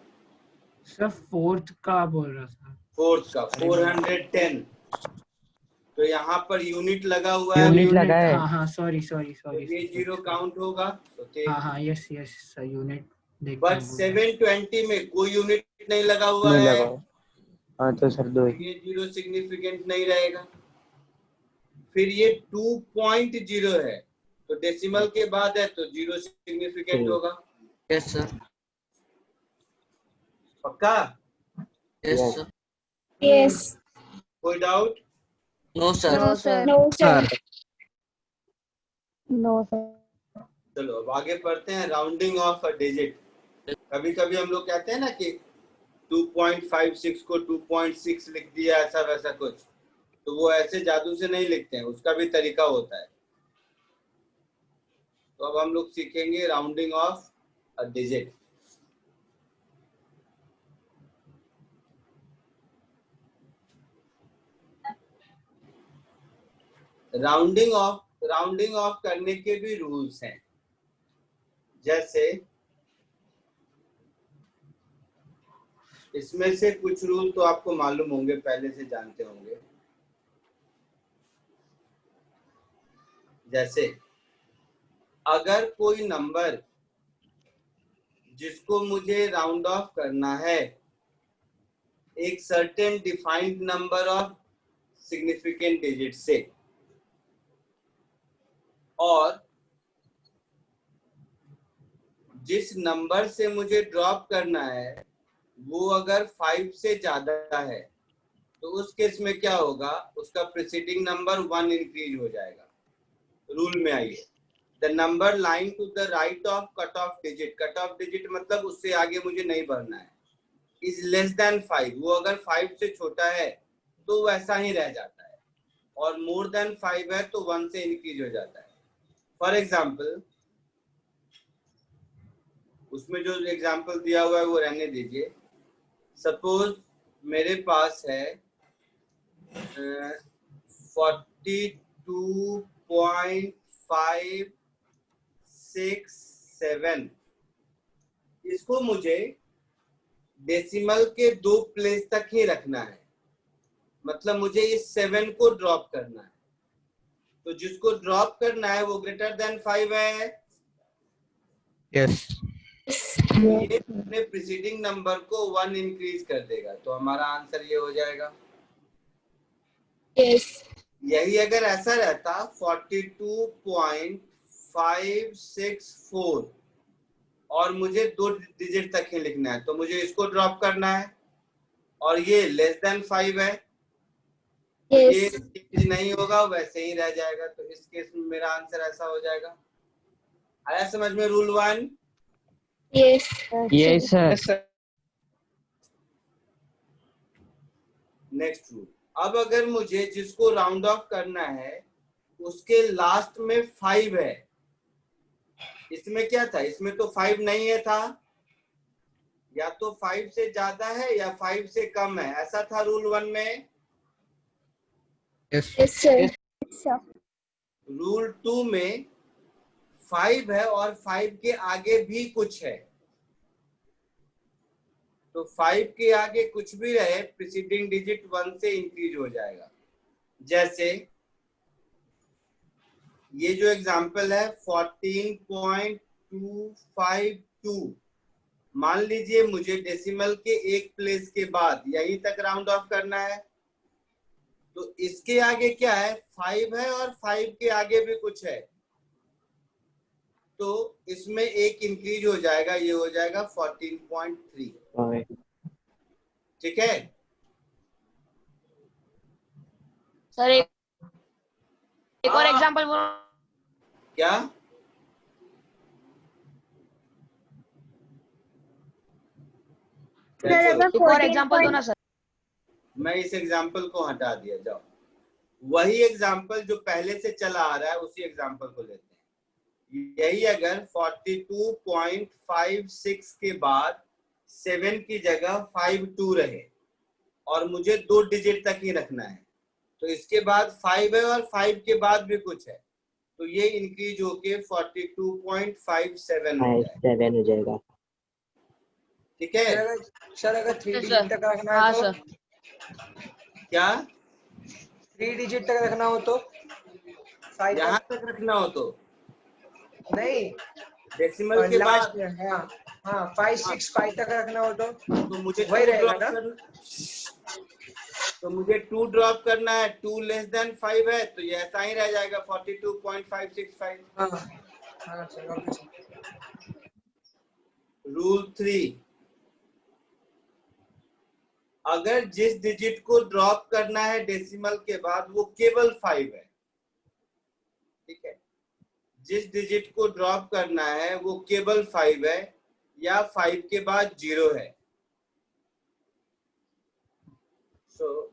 सर फोर्थ का बोल रहा था। फोर्थ का 410। तो यहाँ पर यूनिट लगा हुआ है, यूनिट लगा है। हाँ हाँ, सॉरी तो ये 0 काउंट होगा। तो हाँ हाँ, यस यस सर, यूनिट देख बट 720 में कोई यूनिट नहीं लगा हुआ नहीं है, लगा। हाँ तो सर 2 ये 0 सिग्निफिकेंट नहीं रहेगा। फिर ये 2.0 है, तो डेसिमल के बाद है तो 0 सिग्निफिकेंट होगा। Yes sir. पक्का? Yes sir. Yes. कोई doubt? No sir. No sir. No, sir. No, sir. चलो अब आगे पढ़ते हैं राउंडिंग ऑफ अ डिजिट। कभी कभी हम लोग कहते हैं ना कि 2.56 को 2.6 लिख दिया, ऐसा वैसा कुछ, तो वो ऐसे जादू से नहीं लिखते हैं, उसका भी तरीका होता है। तो अब हम लोग सीखेंगे rounding of a digit. Rounding off करने के भी रूल्स हैं। जैसे इसमें से कुछ रूल तो आपको मालूम होंगे, पहले से जानते होंगे। जैसे अगर कोई नंबर जिसको मुझे राउंड ऑफ करना है एक certain defined number of significant digit से, और जिस नंबर से मुझे ड्रॉप करना है वो अगर 5 से ज्यादा है, तो उस केस में क्या होगा, उसका प्रीसीडिंग नंबर 1 इंक्रीज हो जाएगा। रूल में आइए, the number line to the right of cut off digit मतलब उससे आगे मुझे नहीं बढ़ना है, इज लेस देन 5, वो अगर 5 से छोटा है तो वैसा ही रह जाता है, और मोर देन 5 है तो 1 से इंक्रीज हो जाता है। फॉर एग्जाम्पल, उसमें जो एग्जाम्पल दिया हुआ है वो रहने दीजिए। सपोज मेरे पास है 42.567, इसको मुझे डेसिमल के 2 प्लेस तक ही रखना है, मतलब मुझे इस 7 को ड्रॉप करना है। तो जिसको ड्रॉप करना है वो ग्रेटर देन 5 है। यस। ये अपने प्रीसीडिंग नंबर को 1 इंक्रीज कर देगा, तो हमारा आंसर ये हो जाएगा। Yes. यही अगर ऐसा रहता 42.564 और मुझे 2 डिजिट तक ही लिखना है, तो मुझे इसको ड्रॉप करना है, और ये लेस देन 5 है, तो Yes. ये चेंज नहीं होगा, वैसे ही रह जाएगा। तो इस केस में मेरा आंसर ऐसा हो जाएगा। आया समझ में rule 1? Yes. Yes sir. Next rule, अब अगर मुझे जिसको राउंड ऑफ करना है उसके लास्ट में 5 है, इसमें क्या था, इसमें तो 5 नहीं है था, या तो 5 से ज्यादा है या 5 से कम है, ऐसा था रूल 1 में। Yes, sir. रूल 2 में 5 है और 5 के आगे भी कुछ है, तो 5 के आगे कुछ भी रहे प्रीसीडिंग डिजिट 1 से इंक्रीज हो जाएगा। जैसे ये जो एग्जांपल है 14.252, मान लीजिए मुझे डेसिमल के 1 प्लेस के बाद यहीं तक राउंड ऑफ करना है, तो इसके आगे क्या है, 5 है और 5 के आगे भी कुछ है, तो इसमें 1 इंक्रीज हो जाएगा, ये हो जाएगा 14.3। ठीक है सर एक और एग्जांपल बोलो। क्या? कैसे एक और एग्जांपल दो ना सर। मैं इस एग्जाम्पल को हटा दिया, जाओ वही एग्जाम्पल जो पहले से चला आ रहा है उसी एग्जाम्पल को लेते हैं। यही अगर 42.56 के बाद 7 की जगह 52 रहे और मुझे 2 डिजिट तक ही रखना है, तो इसके बाद 5 है और 5 के बाद भी कुछ है, तो ये इंक्रीज होके 42.57 हो जाएगा। ठीक है सर अगर 3 डिजिट तक रखना है तो क्या 3 डिजिट तक रखना हो तो 5 यहाँ तक रखना हो तो नहीं, डेसिमल के बाद हाँ 565 तक रखना हो तो मुझे वही रहेगा ना। तो मुझे 2 ड्रॉप करना है, 2 लेस देन 5 है, तो ये ऐसा ही रह जाएगा 42.565। हाँ सर। रूल 3, अगर जिस डिजिट को ड्रॉप करना है डेसिमल के बाद वो केवल 5 है, ठीक है, जिस डिजिट को ड्रॉप करना है वो केवल 5 है या 5 के बाद 0 है, सो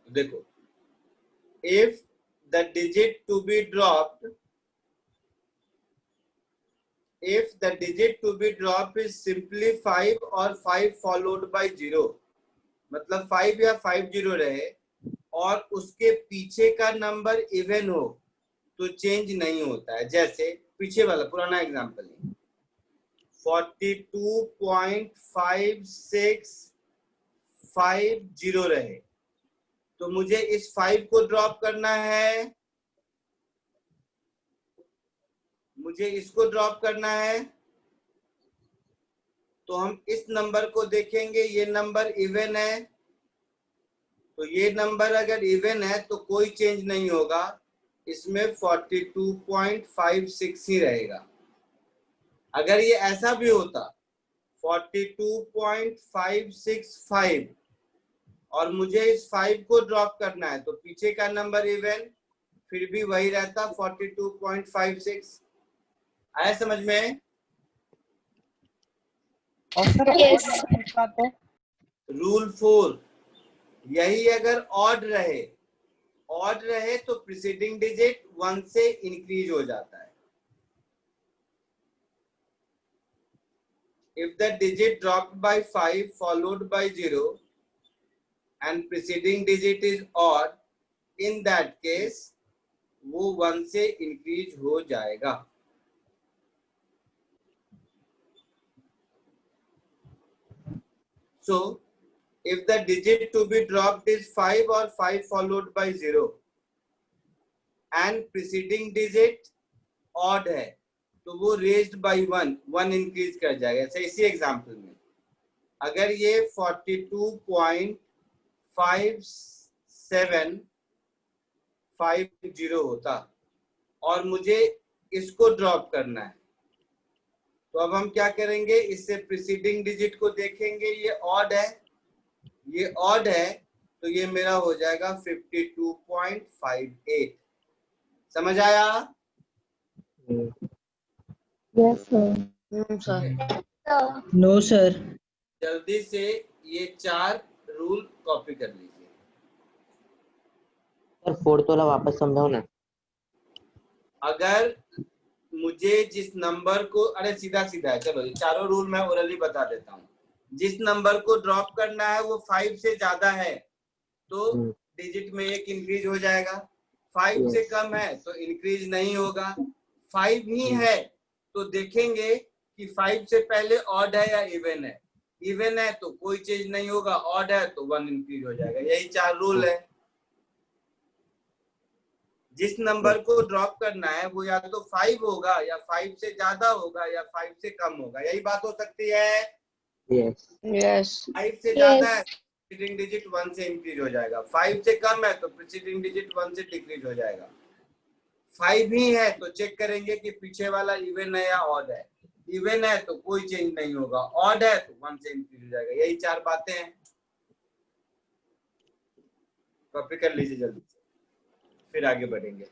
देखो, if the digit to be dropped is simply 5 or 5 followed by 0, मतलब 5 या 50 रहे और उसके पीछे का नंबर इवन हो तो चेंज नहीं होता है। जैसे पीछे वाला पुराना एग्जांपल है 42.5650 रहे, तो मुझे इस 5 को ड्रॉप करना है, मुझे इसको ड्रॉप करना है, तो हम इस नंबर को देखेंगे, ये नंबर इवन है, तो ये नंबर अगर इवन है तो कोई चेंज नहीं होगा, इसमें 42.56 ही रहेगा। अगर ये ऐसा भी होता 42.565 और मुझे इस 5 को ड्रॉप करना है, तो पीछे का नंबर इवन फिर भी वही रहता 42.56। आया समझ में? रूल 4, यही अगर ऑड रहे तो प्रीसीडिंग डिजिट 1 से इंक्रीज हो जाता है। If the digit dropped by 5 followed by 0 and preceding digit is odd, in that case वो 1 से इंक्रीज हो जाएगा। So if the digit to be dropped is 5 or 5 followed by 0 and preceding digit odd है, तो वो raised by 1 increase कर जाएगा। ऐसे इसी एग्जाम्पल में अगर ये 42.5750 होता और मुझे इसको ड्रॉप करना है, तो अब हम क्या करेंगे, इससे प्रीसीडिंग डिजिट को देखेंगे, ये ऑड है, तो ये मेरा हो जाएगा 52.58। समझ आया? Yes sir. No sir. जल्दी से ये 4 रूल कॉपी कर लीजिए। सर 4th वाला वापस समझाओ ना। अगर मुझे जिस नंबर को, अरे सीधा है, चलो ये चारों रूल मैं ओरली बता देता हूँ। जिस नंबर को ड्रॉप करना है वो 5 से ज्यादा है तो डिजिट में 1 इंक्रीज हो जाएगा, 5 से कम है तो इंक्रीज नहीं होगा, 5 ही है तो देखेंगे कि 5 से पहले ऑड है या इवन है, इवन है तो कोई चेंज नहीं होगा, ऑड है तो 1 इंक्रीज हो जाएगा। यही 4 रूल है। जिस नंबर को ड्रॉप करना है वो या तो 5 होगा या 5 से ज्यादा होगा या 5 से कम होगा, यही बात हो सकती है। यस 5 से ज्यादा है प्रीसीडिंग डिजिट 1 से इंक्रीज हो जाएगा, 5 से कम है तो प्रीसीडिंग डिजिट 1 से डिक्रीज हो जाएगा, 5 ही है तो चेक करेंगे कि पीछे वाला इवन है या ऑड है, इवन है तो कोई चेंज नहीं होगा, ऑड है तो 1 से इंक्रीज हो जाएगा। यही 4 बातें हैं, कॉपी कर लीजिए जल्दी से, फिर आगे बढ़ेंगे।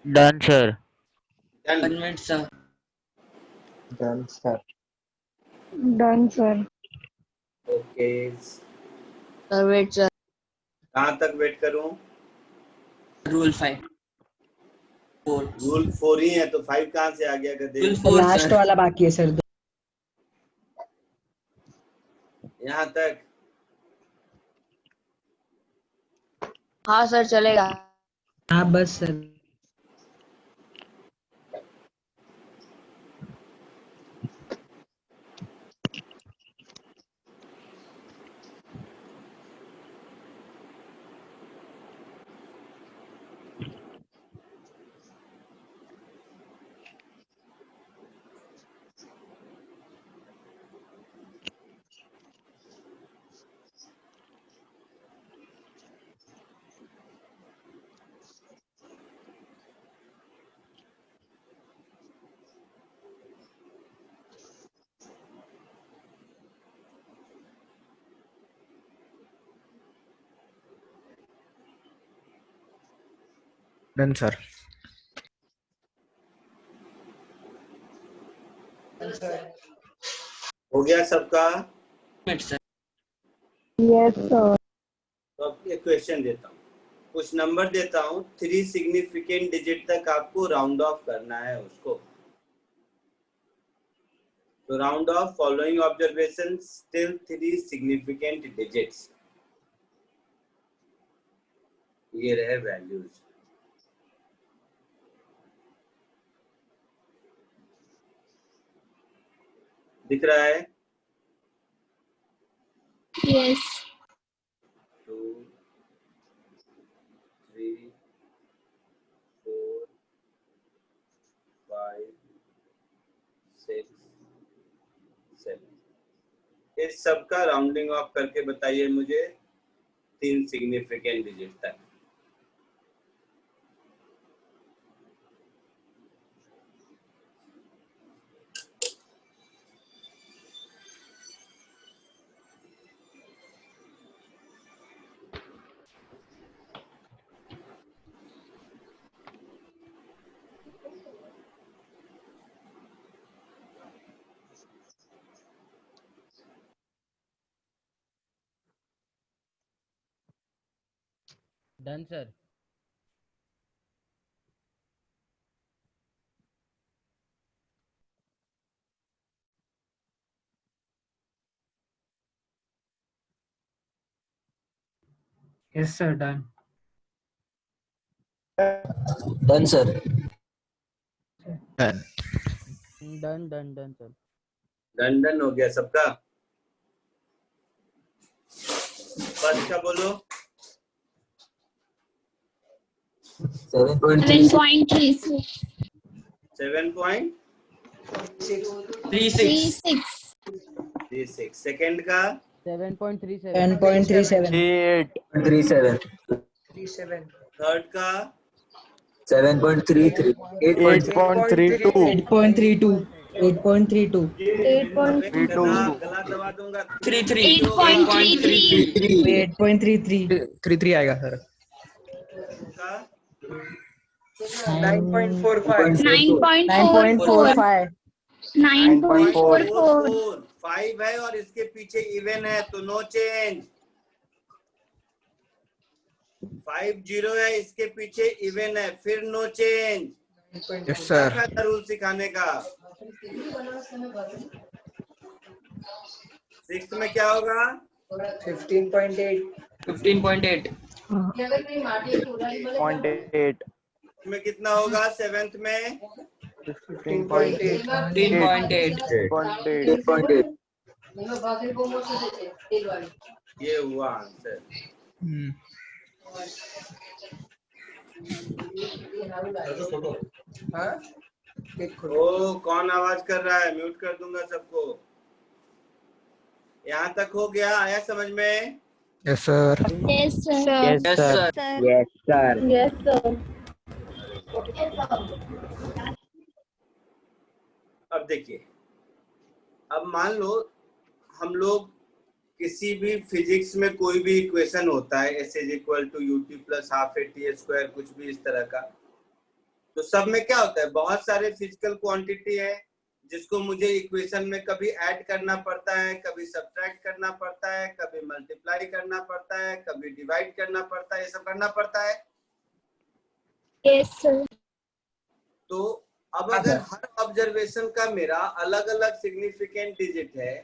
Done, sir. Done. 1 minute, sir. Done, sir. Done, sir. Okay, Sir, wait, sir. कहाँ तक वेट करूं? Rule 5. 4. रूल 4 ही है तो 5 कहाँ से आ गया गधे? Rule 4, last sir. वाला बाकी है सर। यहाँ तक हाँ सर चलेगा। हाँ बस सर। Done sir. हो गया सबका? Minute, sir. Yes, sir. तो अब एक क्वेश्चन देता हूँ, कुछ नंबर देता हूँ, 3 सिग्निफिकेंट डिजिट तक आपको राउंड ऑफ करना है उसको। तो round of following observation still 3 significant digits. ये रहे वैल्यूज। दिख रहा है? Yes. 2 3 4 5 इस सब का राउंडिंग ऑफ करके बताइए मुझे 3 सिग्निफिकेंट डिजिट तक। Done sir. Yes, sir. Done. Done, sir. Done done done done sir. Done हो गया सबका। फर्स्ट का बोलो। 7.36. 7.36। सेकंड का 7.37। 37. थर्ड का 7.33. 8.32. 8.32. गला दबा दूंगा। 8.33 आएगा सर। का 9.45. 9.45. 9.44. 5 है और इसके पीछे इवन है तो नो चेंज। 50 है, इसके पीछे इवन है, फिर no change. Yes sir. Rule सिखाने का। 6 में क्या होगा? 15.8. 15.8। 0.8। में कितना होगा? 7th में 15.8. 15.8। ये हुआ आंसर। हाँ? ओ कौन आवाज कर रहा है? म्यूट कर दूंगा सबको। यहाँ तक हो गया? आया समझ में? Yes sir. Yes, sir. Yes, sir. Yes, sir. Yes, sir. अब देखिए, अब मान लो हम लोग किसी भी फिजिक्स में कोई भी इक्वेशन होता है s = ut + ½ at², कुछ भी इस तरह का, तो सब में क्या होता है? बहुत सारे फिजिकल क्वांटिटी है जिसको मुझे इक्वेशन में कभी ऐड करना पड़ता है, कभी सब्ट्रैक्ट करना पड़ता है, कभी मल्टीप्लाई करना पड़ता है, कभी डिवाइड करना पड़ता है, ये सब करना पड़ता है। Yes, sir. तो अब अगर हर ऑब्जर्वेशन का मेरा अलग अलग सिग्निफिकेंट डिजिट है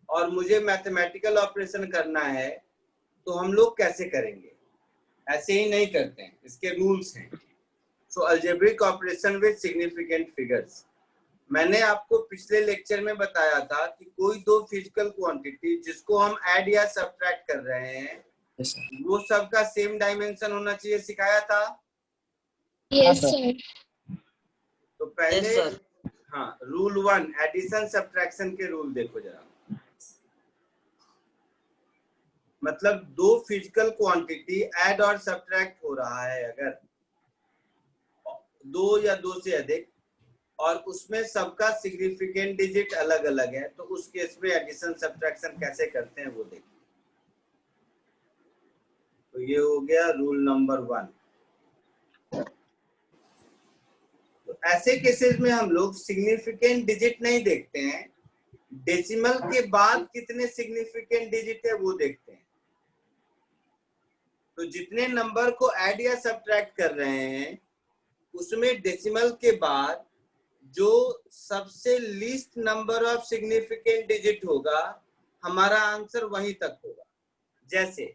और मुझे मैथमेटिकल ऑपरेशन करना है, तो हम लोग कैसे करेंगे? ऐसे ही नहीं करते हैं, इसके रूल्स हैं। So algebraic operation with significant figures. मैंने आपको पिछले लेक्चर में बताया था कि कोई दो फिजिकल क्वांटिटी जिसको हम ऐड या सब्ट्रैक्ट कर रहे हैं, वो सबका सेम डायमेंशन होना चाहिए, सिखाया था। Yes, sir. तो पहले Yes, sir. हाँ, रूल 1 एडिशन सब्ट्रैक्शन के रूल देखो जरा। मतलब दो फिजिकल क्वांटिटी ऐड और सब्ट्रैक्ट हो रहा है, अगर दो या दो से अधिक, और उसमें सबका सिग्निफिकेंट डिजिट अलग अलग है, तो उस केस में एडिशन सब्ट्रैक्शन कैसे करते हैं वो देखिए। तो ये हो गया रूल नंबर 1। तो ऐसे केसेस में हम लोग सिग्निफिकेंट डिजिट नहीं देखते हैं, डेसिमल के बाद कितने सिग्निफिकेंट डिजिट है वो देखते हैं। तो जितने नंबर को ऐड या सब्ट्रैक्ट कर रहे हैं, उसमें डेसिमल के बाद जो सबसे least number of significant digit होगा, हमारा आंसर वहीं तक होगा। जैसे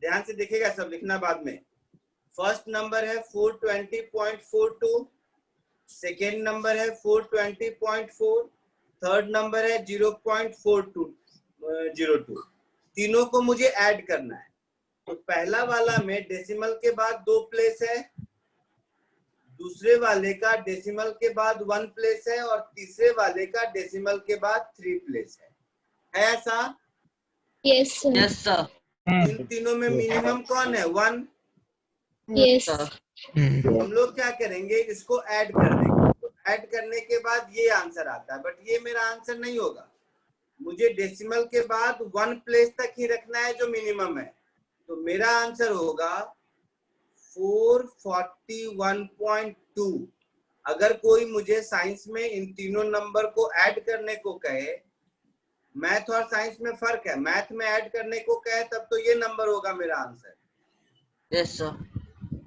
ध्यान से देखिएगा, सब लिखना बाद में। फर्स्ट नंबर है 420.42, सेकेंड नंबर है 420.4, थर्ड नंबर है 0.4202। तीनों को मुझे ऐड करना है। तो पहला वाला में डेसिमल के बाद 2 प्लेस है, दूसरे वाले का डेसिमल के बाद 1 प्लेस है, और तीसरे वाले का डेसिमल के बाद 3 प्लेस है। है ऐसा? Yes sir. Yes sir. इन तीनों में मिनिमम कौन है? 1। यस। हम लोग क्या करेंगे, इसको ऐड कर देंगे। तो ऐड करने के बाद ये आंसर आता है, बट ये मेरा आंसर नहीं होगा। मुझे डेसिमल के बाद 1 प्लेस तक ही रखना है जो मिनिमम है। तो मेरा आंसर होगा 441.2। अगर कोई मुझे साइंस में इन तीनों नंबर को ऐड करने को कहे, मैथ और साइंस में फर्क है, मैथ में ऐड करने को कहे तब तो ये नंबर होगा मेरा आंसर। Yes sir.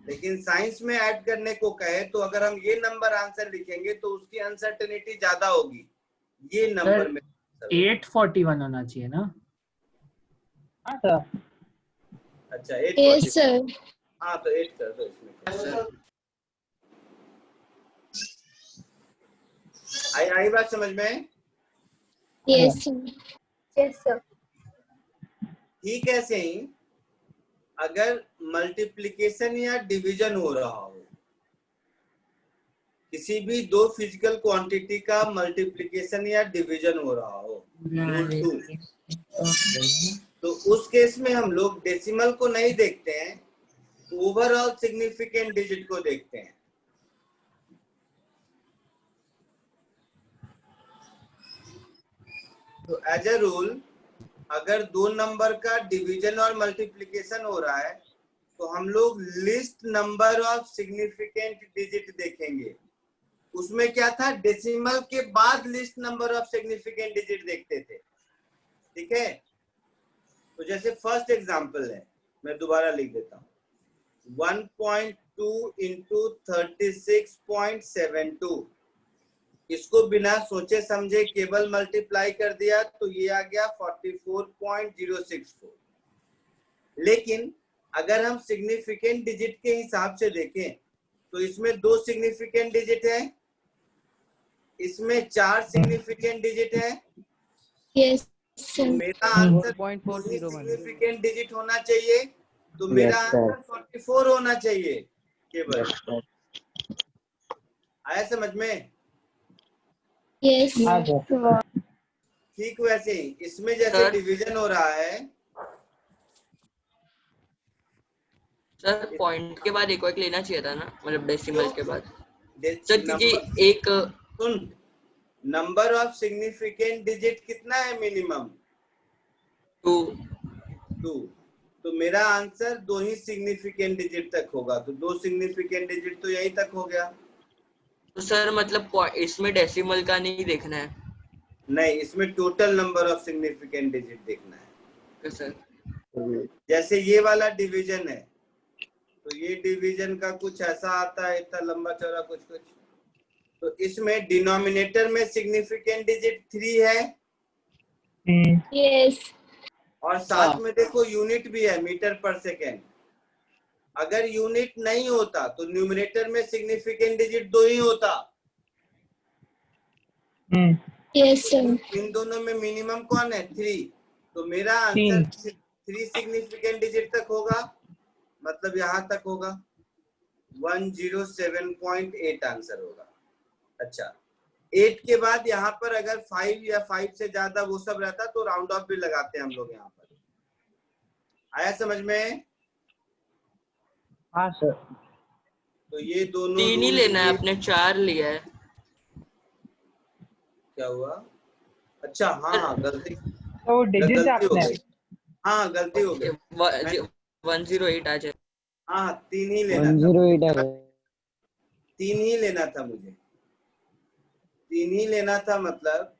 लेकिन साइंस में ऐड करने को कहे तो अगर हम ये नंबर आंसर लिखेंगे तो उसकी अनसर्टेनिटी ज्यादा होगी। ये नंबर में 841 होना चाहिए ना? हाँ सर। अच्छा 8 यस सर। हाँ तो 8 कर दो इसमें। आई बात समझ में? Yes sir. Yes sir. ठीक है। ऐसे ही अगर मल्टीप्लिकेशन या डिवीजन हो रहा हो, किसी भी दो फिजिकल क्वांटिटी का मल्टीप्लिकेशन या डिवीजन हो रहा हो, रूल 2, तो उस केस में हम लोग डेसिमल को नहीं देखते हैं, ओवरऑल सिग्निफिकेंट डिजिट को देखते हैं। तो एज ए रूल अगर दो नंबर का डिवीजन और मल्टीप्लिकेशन हो रहा है तो हम लोग list number of significant digit देखेंगे। उसमें क्या था, डेसिमल के बाद list number of significant digit देखते थे। ठीक है। तो जैसे फर्स्ट एग्जांपल है, मैं दोबारा लिख देता हूँ, 1.2 इंटू 36.72। इसको बिना सोचे समझे केवल मल्टीप्लाई कर दिया तो ये आ गया 44.064। लेकिन अगर हम सिग्निफिकेंट डिजिट के हिसाब से देखें तो इसमें 2 सिग्निफिकेंट डिजिट है, इसमें 4 सिग्निफिकेंट डिजिट है। यस तो मेरा आंसर सिग्निफिकेंट डिजिट होना चाहिए, तो मेरा आंसर 44 होना चाहिए केवल। आया समझ में? यस। ठीक वैसे ही इसमें जैसे डिवीजन हो रहा है सर, पॉइंट के बाद एक और लेना चाहिए था ना, मतलब डेसिमल के बाद सर, क्योंकि एक सुन, नंबर ऑफ सिग्निफिकेंट डिजिट कितना है मिनिमम? 2। तो मेरा आंसर 2 ही सिग्निफिकेंट डिजिट तक होगा, तो 2 सिग्निफिकेंट डिजिट तो यहीं तक हो गया। तो सर मतलब इसमें डेसिमल का नहीं देखना है? नहीं, इसमें total number of significant digit देखना है। सर जैसे ये वाला डिवीजन है तो ये डिवीजन का कुछ ऐसा आता है, इतना लंबा चौड़ा कुछ कुछ। तो इसमें डिनोमिनेटर में सिग्निफिकेंट डिजिट 3 है। यस। और साथ में देखो यूनिट भी है, मीटर पर सेकेंड। अगर यूनिट नहीं होता तो न्यूमरेटर में सिग्निफिकेंट डिजिट 2 ही होता। Yes sir. इन दोनों में मिनिमम कौन है? 3। तो मेरा आंसर 3 सिग्निफिकेंट डिजिट तक होगा, मतलब यहां तक होगा। 107.8 आंसर होगा। अच्छा, 8 के बाद यहाँ पर अगर 5 या 5 से ज्यादा वो सब रहता तो राउंड ऑफ भी लगाते हैं हम लोग यहाँ पर। आया समझ में? हाँ सर। तो ये दोनों 3 ही लेना है, आपने 4 लिया है। क्या हुआ? अच्छा हाँ, गलती तो डिजिट गलती हो आपने गई। हाँ गलती हो गई। 108 आ जाए। हाँ 3 ही लेना था। 3 ही लेना था मुझे, 3 ही लेना था, मतलब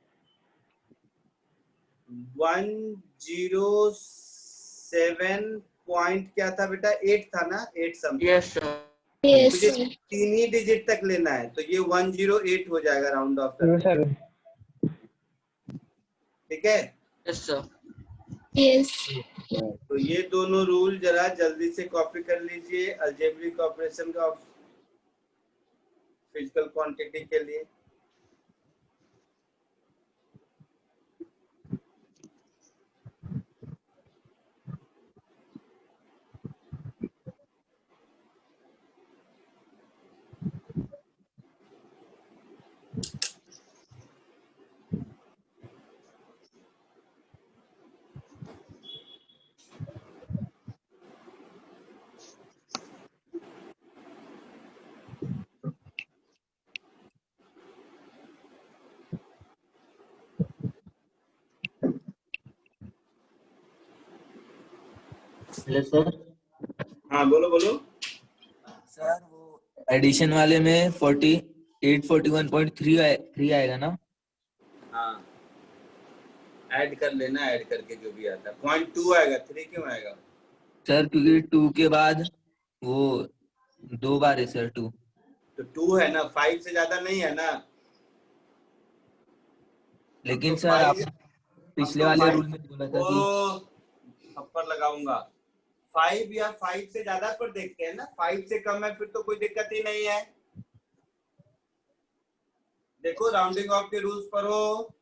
107 पॉइंट क्या था बेटा? 8 था ना? 8 समथिंग। Yes sir. मुझे 3 ही डिजिट तक लेना है, तो ये 108 हो जाएगा राउंड ऑफ करके। ठीक है? Yes sir. यस। तो ये दोनों रूल जरा जल्दी से कॉपी कर लीजिए अलजेब्रिक ऑपरेशन का फिजिकल क्वांटिटी के लिए। Hello sir. हाँ बोलो बोलो। सर वो एडिशन वाले में 4841.3 आएगा ना? हाँ ऐड कर लेना, ऐड करके जो भी आता है। 0.2 आएगा, 3 क्यों आएगा? सर क्योंकि 2 के बाद वो 2 बार है सर 2। तो 2 है ना, 5 से ज्यादा नहीं है ना। लेकिन तो सर आप 5, पिछले तो वाले 5 रूल में बोला था कि ओ थप्पड़ लगाऊंगा। 5 या 5 से ज्यादा पर देखते हैं ना, 5 से कम है फिर तो कोई दिक्कत ही नहीं है। देखो राउंडिंग ऑफ के रूल्स पर हो।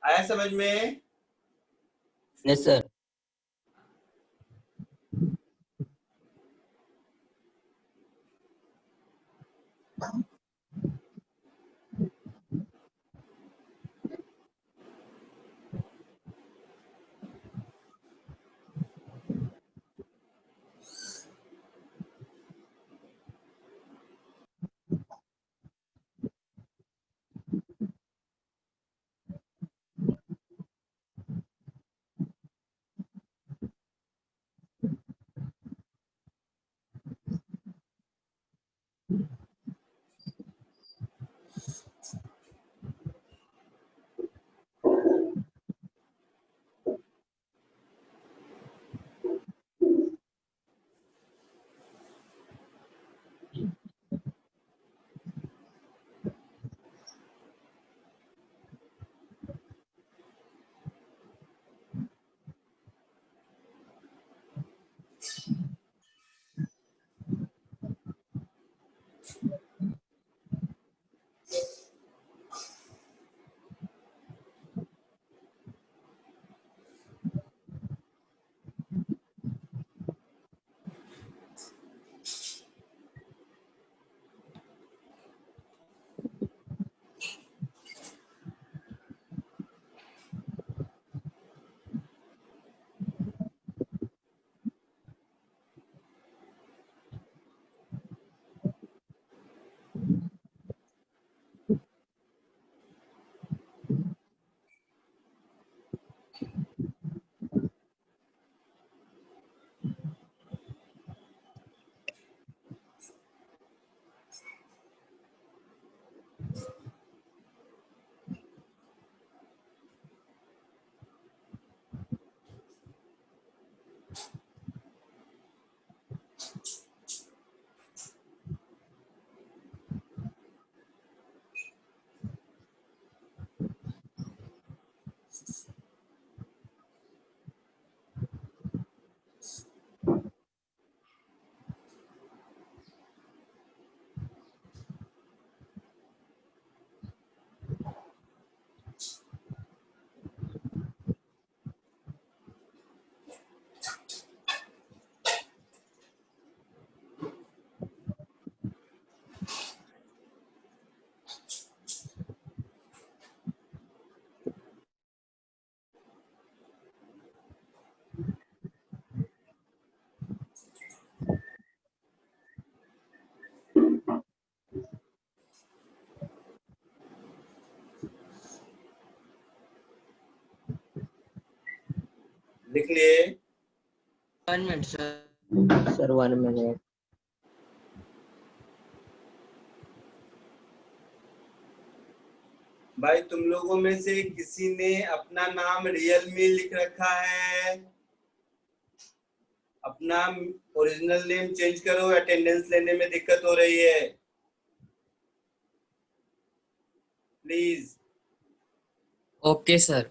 आया समझ में? Yes sir. लिख लिए? 1 मिनट सर। Sir 1 minute. भाई तुम लोगों में से किसी ने अपना नाम रियल में लिख रखा है? अपना ओरिजिनल नेम चेंज करो, अटेंडेंस लेने में दिक्कत हो रही है please. Okay sir.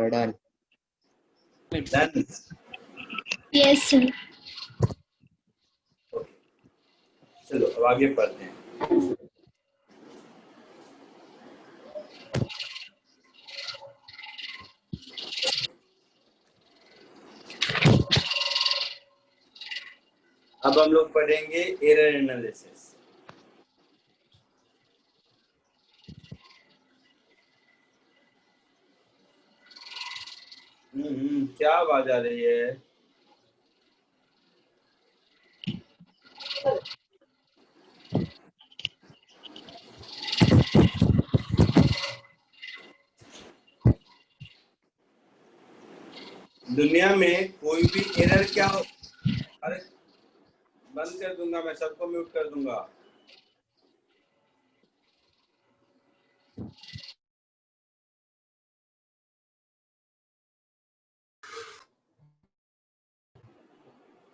Sir done. Done. Yes sir. चलो अब आगे पढ़ते हैं। अब हम लोग पढ़ेंगे एरर एनालिसिस। क्या आवाज आ रही है? दुनिया में कोई भी एरर क्या हो, अरे बंद कर दूंगा मैं, सबको म्यूट कर दूंगा।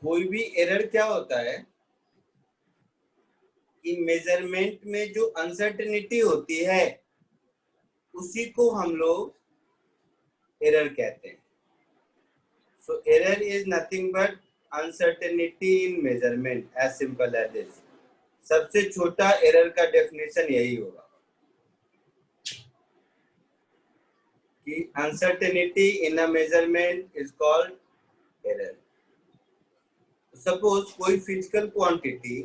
कोई भी एरर क्या होता है कि मेजरमेंट में जो अनसर्टेनिटी होती है उसी को हम लोग एरर कहते हैं। So error is nothing but uncertainty in measurement, as simple as this. सबसे छोटा एरर का डेफिनेशन यही होगा कि uncertainty in a measurement is called error. Suppose कोई फिजिकल क्वांटिटी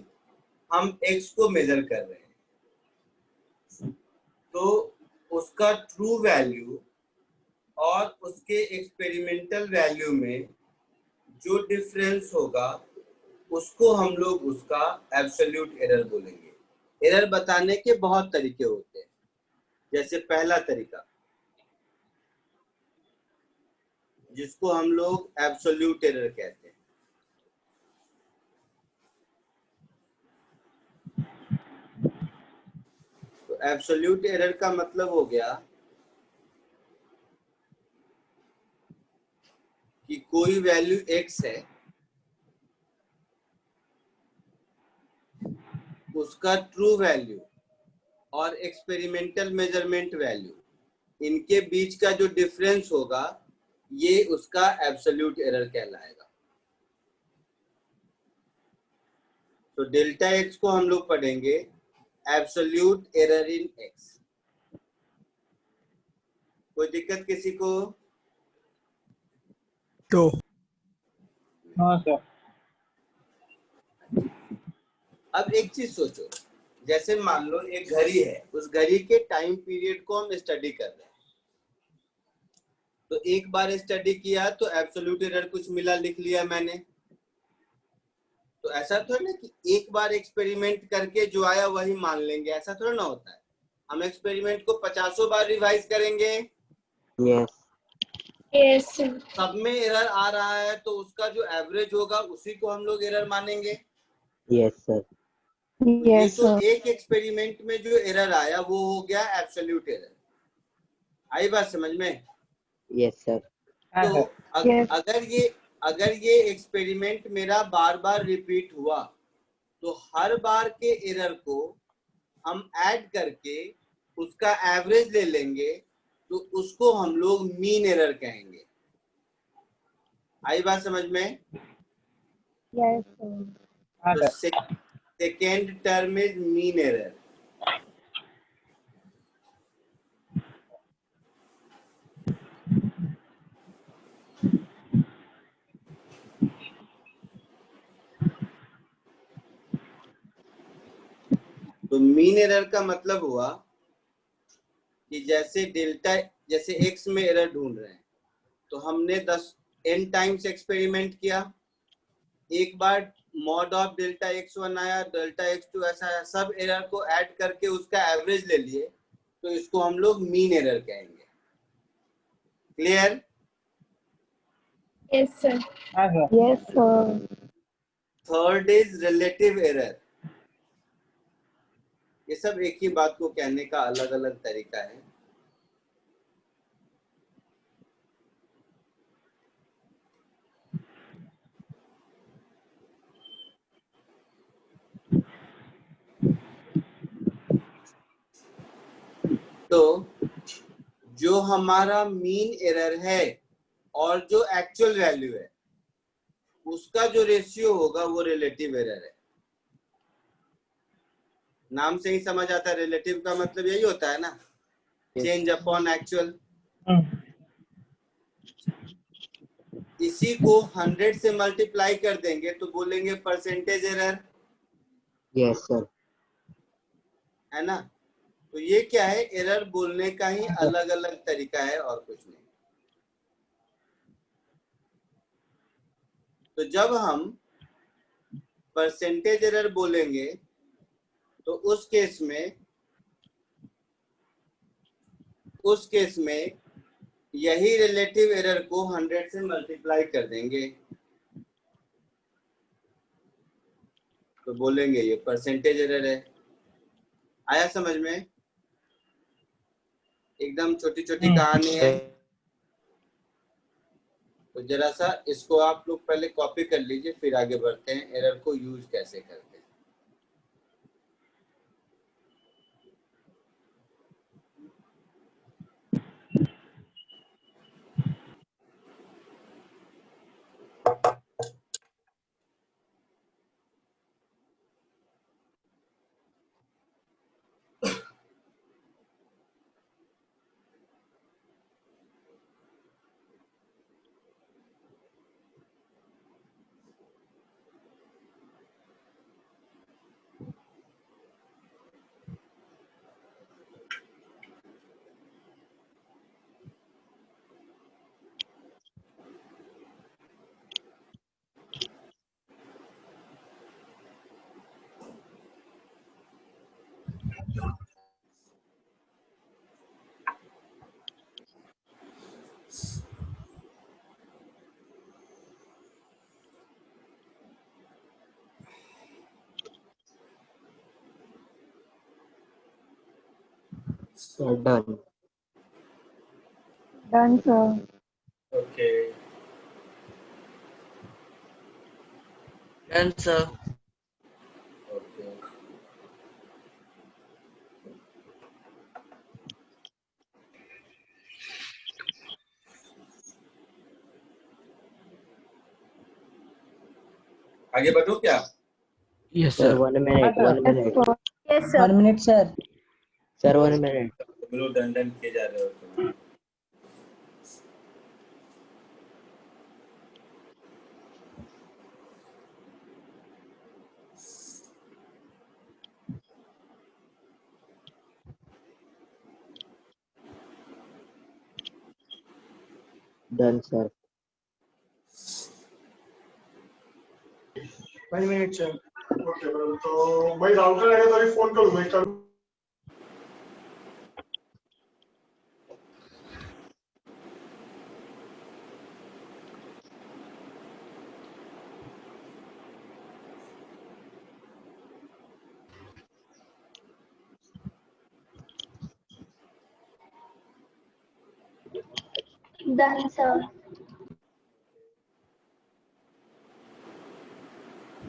हम x को मेजर कर रहे हैं, तो उसका ट्रू वैल्यू और उसके एक्सपेरिमेंटल वैल्यू में जो डिफरेंस होगा उसको हम लोग उसका एब्सोल्यूट एरर बोलेंगे। एरर बताने के बहुत तरीके होते हैं। जैसे पहला तरीका जिसको हम लोग एब्सोल्यूट एरर कहते हैं। तो एब्सोल्यूट एरर का मतलब हो गया कि कोई वैल्यू x है, उसका ट्रू वैल्यू और एक्सपेरिमेंटल मेजरमेंट वैल्यू, इनके बीच का जो डिफरेंस होगा ये उसका एब्सोल्यूट एरर कहलाएगा। तो डेल्टा x को हम लोग पढ़ेंगे एब्सोल्यूट एरर इन x। कोई दिक्कत किसी को? तो हाँ सर। अब एक चीज सोचो, जैसे मान लो एक घड़ी है, उस घड़ी के टाइम पीरियड को हम स्टडी कर रहे हैं। तो एक बार स्टडी किया तो एब्सोल्यूट एरर कुछ मिला, लिख लिया मैंने। तो ऐसा थोड़ा ना कि एक बार एक्सपेरिमेंट करके जो आया वही मान लेंगे, ऐसा थोड़ा ना होता है। हम एक्सपेरिमेंट को 50 बार रिवाइज करेंगे। यस सब में एरर आ रहा है तो उसका जो एवरेज होगा उसी को हम लोग एरर मानेंगे। Yes sir. ये तो एक एक्सपेरिमेंट में जो एरर आया वो हो गया एब्सोल्यूट एरर। आई बात समझ में? Yes sir. तो अगर ये एक्सपेरिमेंट मेरा बार बार रिपीट हुआ तो हर बार के एरर को हम ऐड करके उसका एवरेज ले लेंगे, तो उसको हम लोग मीन एरर कहेंगे। आई बात समझ में? यस तो second term is mean error. तो मीन एरर का मतलब हुआ कि जैसे डेल्टा, जैसे x में एरर ढूंढ रहे हैं तो हमने 10 n टाइम्स एक्सपेरिमेंट किया, एक बार मॉड ऑफ डेल्टा x1 आया, डेल्टा x2 ऐसा आया, सब एरर को ऐड करके उसका एवरेज ले लिए, तो इसको हम लोग मीन एरर कहेंगे। Clear? Yes sir. Yes sir. Third is relative error. ये सब एक ही बात को कहने का अलग अलग तरीका है। तो जो हमारा मीन एरर है और जो एक्चुअल वैल्यू है उसका जो रेशियो होगा वो रिलेटिव एरर है। नाम से ही समझ आता है, रिलेटिव का मतलब यही होता है ना, चेंज अपॉन एक्चुअल। इसी को 100 से मल्टीप्लाई कर देंगे तो बोलेंगे परसेंटेज एरर। Yes sir. है ना? तो ये क्या है, एरर बोलने का ही अलग अलग तरीका है और कुछ नहीं। तो जब हम परसेंटेज एरर बोलेंगे तो उस केस में यही रिलेटिव एरर को 100 से मल्टीप्लाई कर देंगे तो बोलेंगे ये परसेंटेज एरर है। आया समझ में? एकदम छोटी छोटी कहानी है। तो जरा सा इसको आप लोग पहले कॉपी कर लीजिए, फिर आगे बढ़ते हैं एरर को यूज कैसे करते हैं। Done. Done, sir. Okay. Done, sir. Okay. आगे बढ़ो क्या? Yes, Sir, sir. 1 minute. 1 minute. Yes, sir. 1 minute, sir. Sir, 1 minute. Blue डंडन किए जा रहे हो तुम। Done, sir. 1 minute, sir. Okay बरं, तो भाई राउटर आहे तरी फोन करू भाई करू। Done, sir.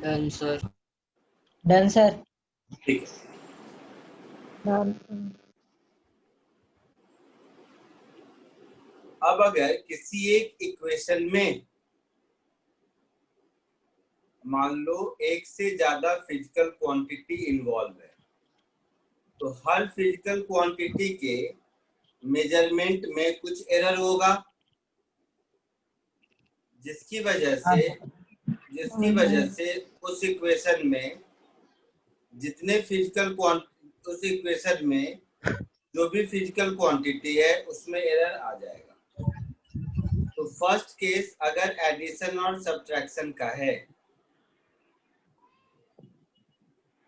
Done, sir. Done, sir. ठीक है। Done. अब अगर किसी एक इक्वेशन में मान लो एक से ज्यादा फिजिकल क्वांटिटी इन्वॉल्व है तो हर फिजिकल क्वांटिटी के मेजरमेंट में कुछ एरर होगा जिसकी वजह से उस इक्वेशन में जितने फिजिकल उस इक्वेशन में जो भी फिजिकल क्वांटिटी है उसमें एरर आ जाएगा। तो फर्स्ट केस अगर एडिशन और सब्ट्रैक्शन का है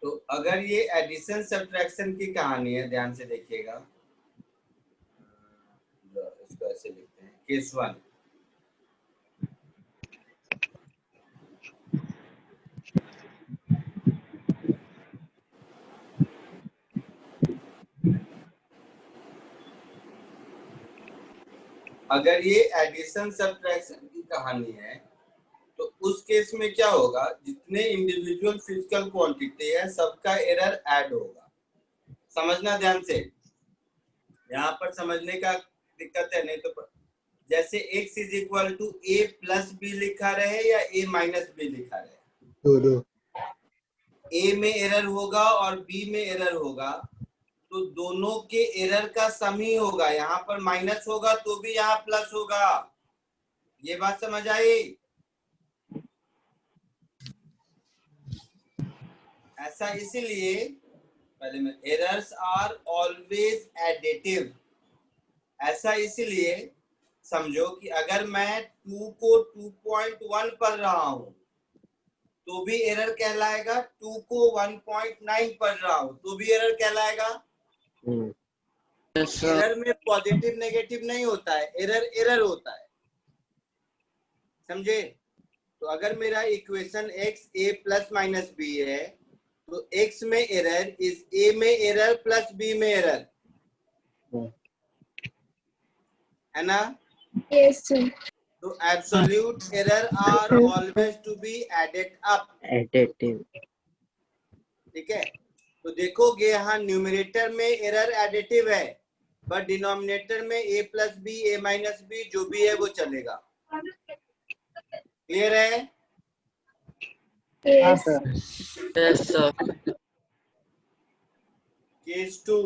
तो अगर ये एडिशन सब्ट्रैक्शन की कहानी है, ध्यान से देखिएगा, इसको ऐसे लिखते हैं केस 1। अगर ये एडिशन सब्ट्रैक्शन की कहानी है तो उस केस में क्या होगा, जितने इंडिविजुअल फिजिकल क्वांटिटी है सबका एरर ऐड होगा। समझना ध्यान से, यहाँ पर समझने का दिक्कत है, नहीं तो जैसे x is equal to a plus B लिखा रहे या a माइनस बी लिखा रहे, a में एरर होगा और b में एरर होगा, तो दोनों के एरर का सम ही होगा। यहाँ पर माइनस होगा तो भी यहाँ प्लस होगा। ये बात समझ आई? ऐसा इसीलिए पहले में एरर्स आर ऑलवेज एडिटिव। ऐसा इसीलिए समझो कि अगर मैं 2 को 2.1 पढ़ रहा हूं तो भी एरर कहलाएगा, 2 को 1.9 पढ़ रहा हूं तो भी एरर कहलाएगा। एरर में पॉजिटिव नेगेटिव नहीं होता है, एरर एरर होता है, समझे? तो अगर मेरा equation x a plus minus B है तो x में एरर इज a में एरर प्लस b में एरर, है ना? Yes, sir. तो absolute error are always to be added up. Additive. ठीक है, तो देखोगे यहाँ न्यूमरेटर में एरर एडिटिव है, बट डिनोमिनेटर में a plus B a minus B जो भी है वो चलेगा। क्लियर है? Yes. Yes sir. केस 2,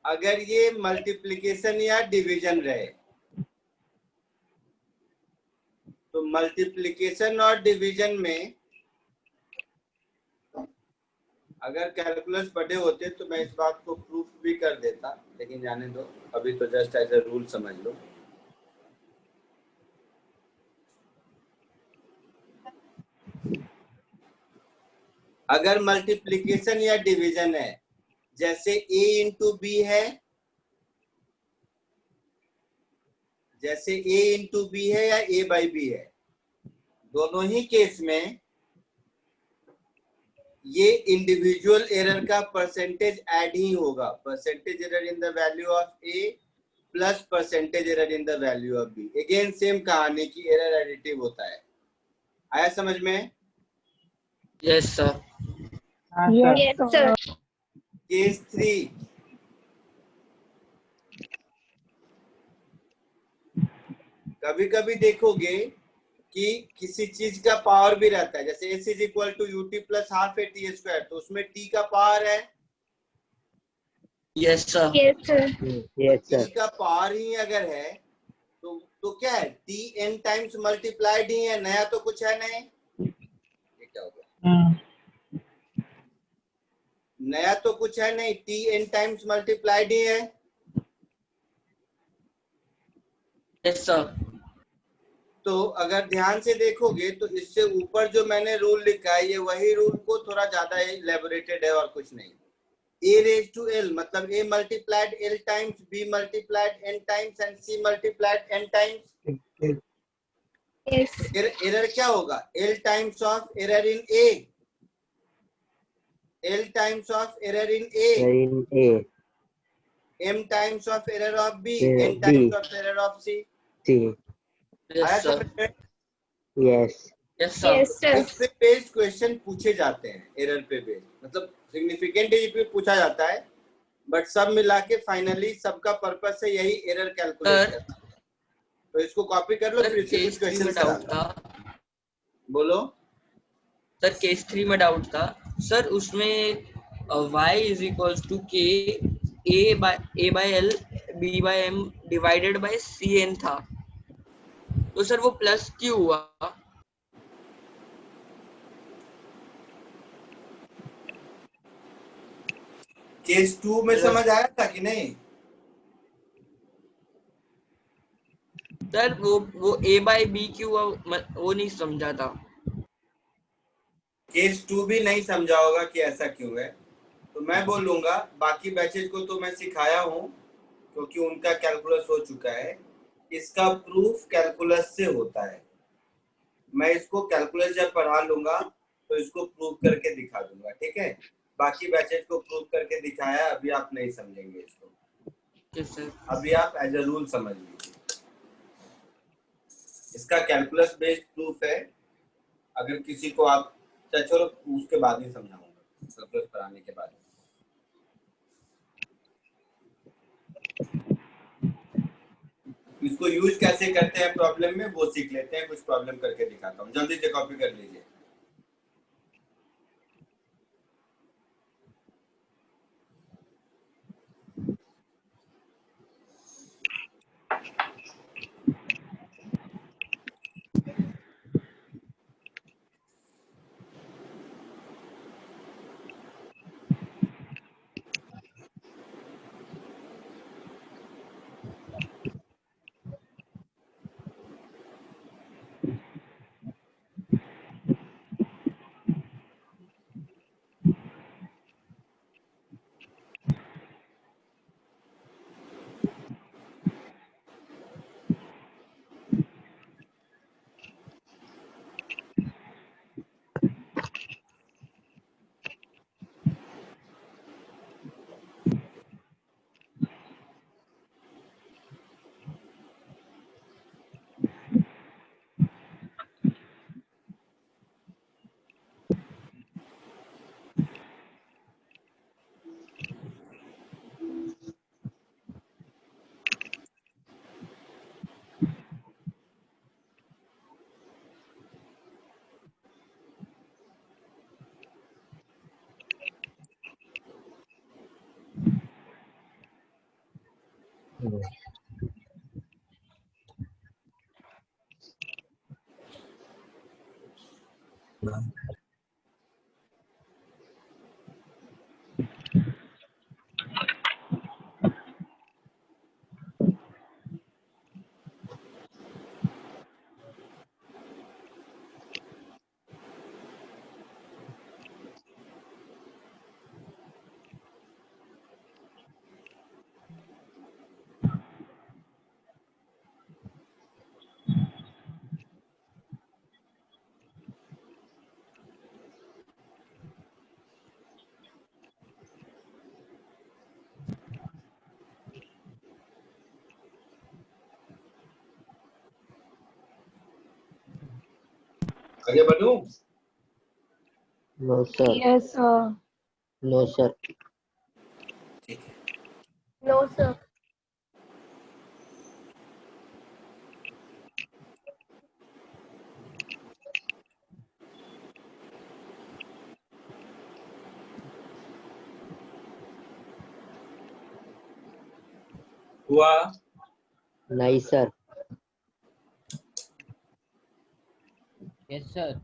अगर ये मल्टीप्लिकेशन या डिवीजन रहे तो मल्टीप्लिकेशन और डिवीजन में अगर कैलकुलस पढ़े होते तो मैं इस बात को प्रूफ भी कर देता, लेकिन जाने दो, अभी तो जस्ट एज अ रूल समझ लो। अगर मल्टीप्लिकेशन या डिवीजन है, जैसे a इंटू बी है, जैसे a इंटू बी है या a बाई बी है, दोनों ही केस में ये इंडिविजुअल एरर का परसेंटेज ऐड ही होगा। Percentage error in the value of a plus percentage error in the value of b। Again same कहानी की एरर एडिटिव होता है। आया समझ में? Yes sir. Yes, sir. Case 3, कभी कभी देखोगे कि किसी चीज का पावर भी रहता है, जैसे s is equal to u t plus half a t square, तो उसमें t का पावर है। Yes sir. Yes, sir. Yes t sir. का पावर ही अगर है तो क्या है, t n टाइम्स मल्टीप्लाइड ही है, नया तो कुछ है नहीं। ये क्या हो गया? नया तो कुछ है नहीं, t n टाइम्स मल्टीप्लाइड ही है। Yes sir. तो अगर ध्यान से देखोगे तो इससे ऊपर जो मैंने रूल लिखा है, ये वही रूल को थोड़ा ज्यादा इलेबोरेटेड है और कुछ नहीं। a रेज टू l मतलब a multiplied l times, b multiplied n times and c multiplied n times. Yes. Error क्या होगा? l times of error in a, l times of error in a, in A m times of error of b, n B. Times of error of c। सी। आया yes sir. समझ में? Yes. Yes sir. Yes, sir. इस पे based question पूछे जाते हैं, error पे based, मतलब सिग्निफिकेंट डिजिट पे पूछा जाता है, बट सब मिला के फाइनली सबका पर्पस है यही एरर कैलकुलेट करना। तो इसको कॉपी कर लो, सर फिर से कुछ केस 3 क्वेश्चन में डाउट था। बोलो। सर केस 3 में डाउट था सर, उसमें y is equals to k a by l b by m divided by c n था, तो सर वो प्लस क्यों हुआ? केस 2 में समझ आया था कि नहीं? सर वो a बाय b क्यों हुआ वो नहीं समझा था। केस 2 भी नहीं समझा होगा कि ऐसा क्यों है, तो मैं बोलूंगा बाकी बैचेज को तो मैं सिखाया हूँ क्योंकि उनका कैलकुलस हो चुका है। इसका प्रूफ कैलकुलस से होता है। मैं इसको कैलकुलस जब पढ़ा लूंगा तो इसको प्रूफ करके दिखा दूंगा, ठीक है? बाकी बैचेज को प्रूफ करके दिखाया, अभी आप नहीं समझेंगे इसको, अभी आप एज अ रूल समझ लीजिए। इसका कैलकुलस बेस्ड प्रूफ है। अगर किसी को आप चलो उसके बाद ही समझाऊंगा, कैलकुलस पढ़ाने के बाद। इसको यूज कैसे करते हैं प्रॉब्लम में वो सीख लेते हैं। कुछ प्रॉब्लम करके दिखाता हूँ, जल्दी से कॉपी कर लीजिए। आगे बढ़ूं? No sir. Yes, sir. No sir. ठीक है। No, sir. हुआ? नहीं sir. Yes sir.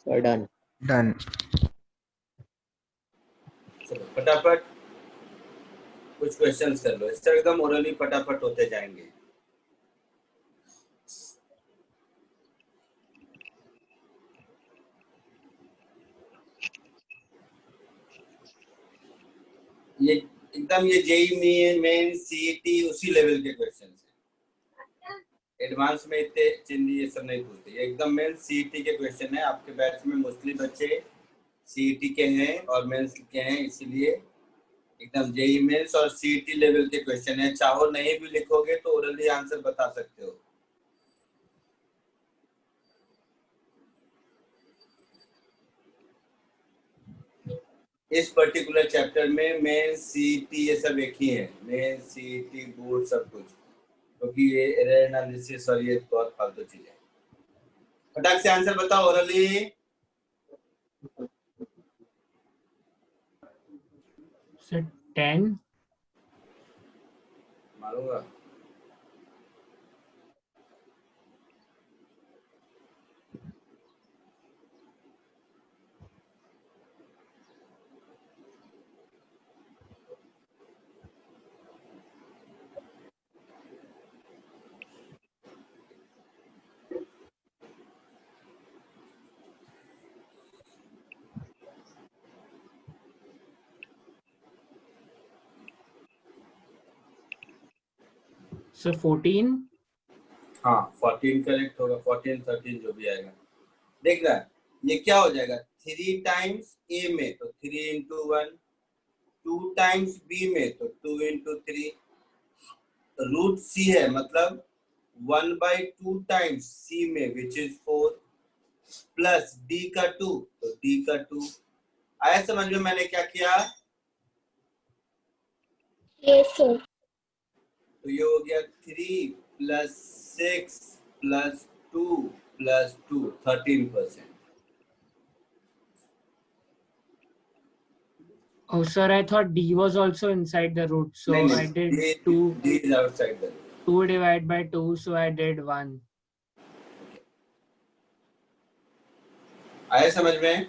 Sir done. Done. चलो फटाफट कुछ क्वेश्चंस कर लो, इससे एकदम ओरली फटाफट होते जाएंगे। ये एकदम ये जेईई मेन सीईटी उसी लेवल के क्वेश्चन हैं। एडवांस में इतने चिन्ह ये सब नहीं पूछते, ये एकदम मेन सीईटी के क्वेश्चन है। आपके बैच में मोस्टली बच्चे सीईटी के हैं और मेंस के हैं, इसीलिए एकदम जेईई मेंस और सीईटी लेवल के क्वेश्चन है। चाहो नहीं भी लिखोगे तो ओरली आंसर बता सकते हो। इस पर्टिकुलर चैप्टर में मेन सीईटी ये सब एक ही है, मेन सीईटी बोर्ड सब कुछ, क्योंकि ये एरर एनालिसिस और ये बहुत फालतू चीजें। फटाक से आंसर बताओ ओरली। सर 10। मारूंगा। So 14. हाँ 14 करेक्ट होगा, 14 13 जो भी आएगा। देख रहा है ये क्या हो जाएगा, 3 टाइम्स ए में तो 3 into 1, 2 टाइम्स बी में तो 2 into 3, रूट सी है मतलब 1/2 टाइम्स सी में विच इज 4, प्लस डी का 2 तो डी का 2। आया समझ में मैंने क्या किया? Yes sir. तो ये हो गया 3 + 6 + 2 + 2 13%। Oh, sir, I thought D was also inside the root, so नहीं, I did D is outside the root. 2 divided by 2, so I did 1. आया समझ में?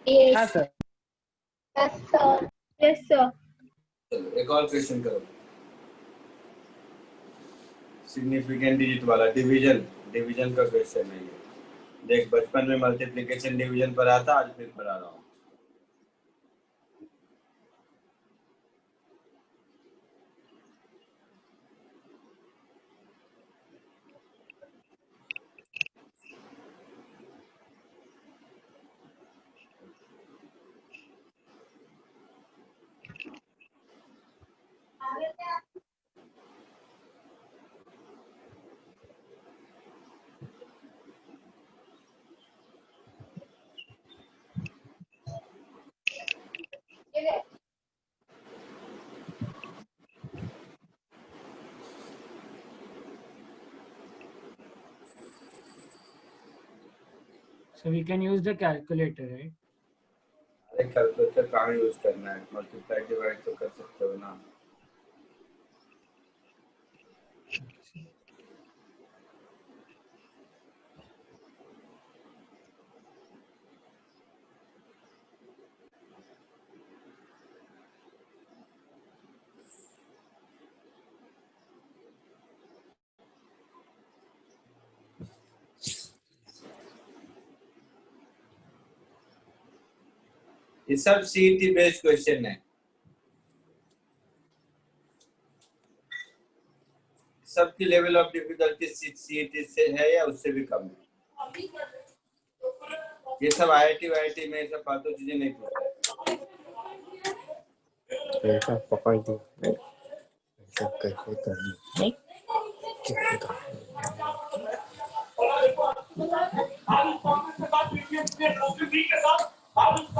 यस हाँ sir. Yes sir. Yes sir. चलो एक और क्वेश्चन करो, सिग्निफिकेंट डिजिट वाला, डिवीजन का क्वेश्चन है ये। देख बचपन में मल्टीप्लिकेशन डिवीजन पढ़ा था, आज फिर पढ़ा रहा हूँ। So we can use the calculator, right? अरे कैलकुलेटर कहाँ यूज करना है, मल्टीप्लाई डिवाइड तो कर सकते हो ना। ये सब सीईटी बेस्ड क्वेश्चन है, सबकी लेवल ऑफ डिफिकल्टी सीईटी से है या उससे भी कम है। ये सब आईआईटी वाईआईटी में सब फालतू चीजें नहीं पूछते। ऐसा पकड़ दो, ऐसा कैसे करना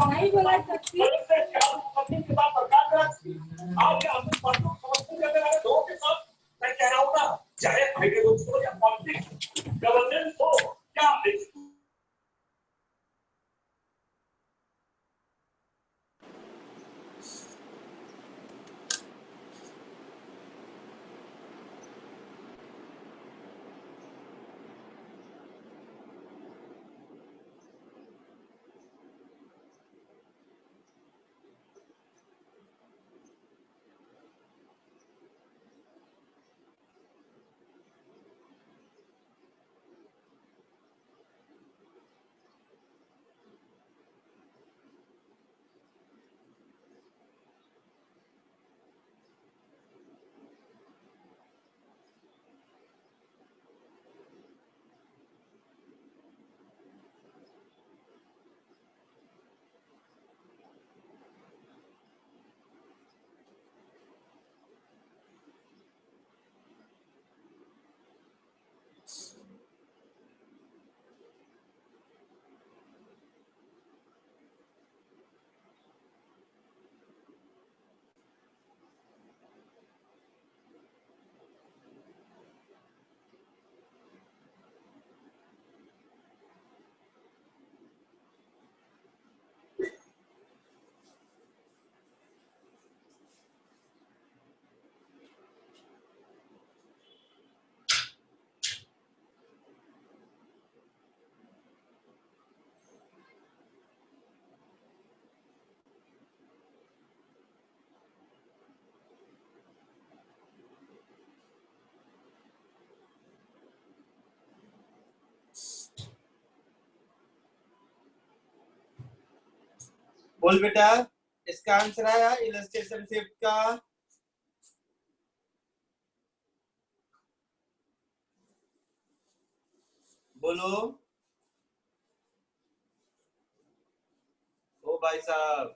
नहीं बोला सकती। बोल बेटा, इसका आंसर आया इलस्ट्रेशन शिफ्ट का। बोलो ओ भाई साहब।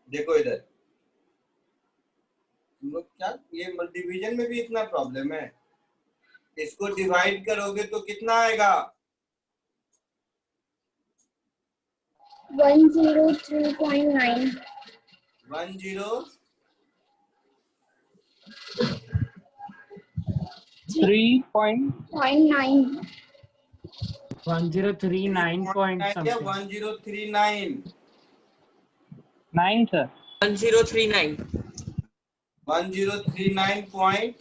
देखो इधर तुम लोग क्या, ये डिवीजन में भी इतना प्रॉब्लम है। इसको डिवाइड करोगे तो कितना आएगा? 103.9 10 .9 1039 point या something. 1039 9 sir. 1039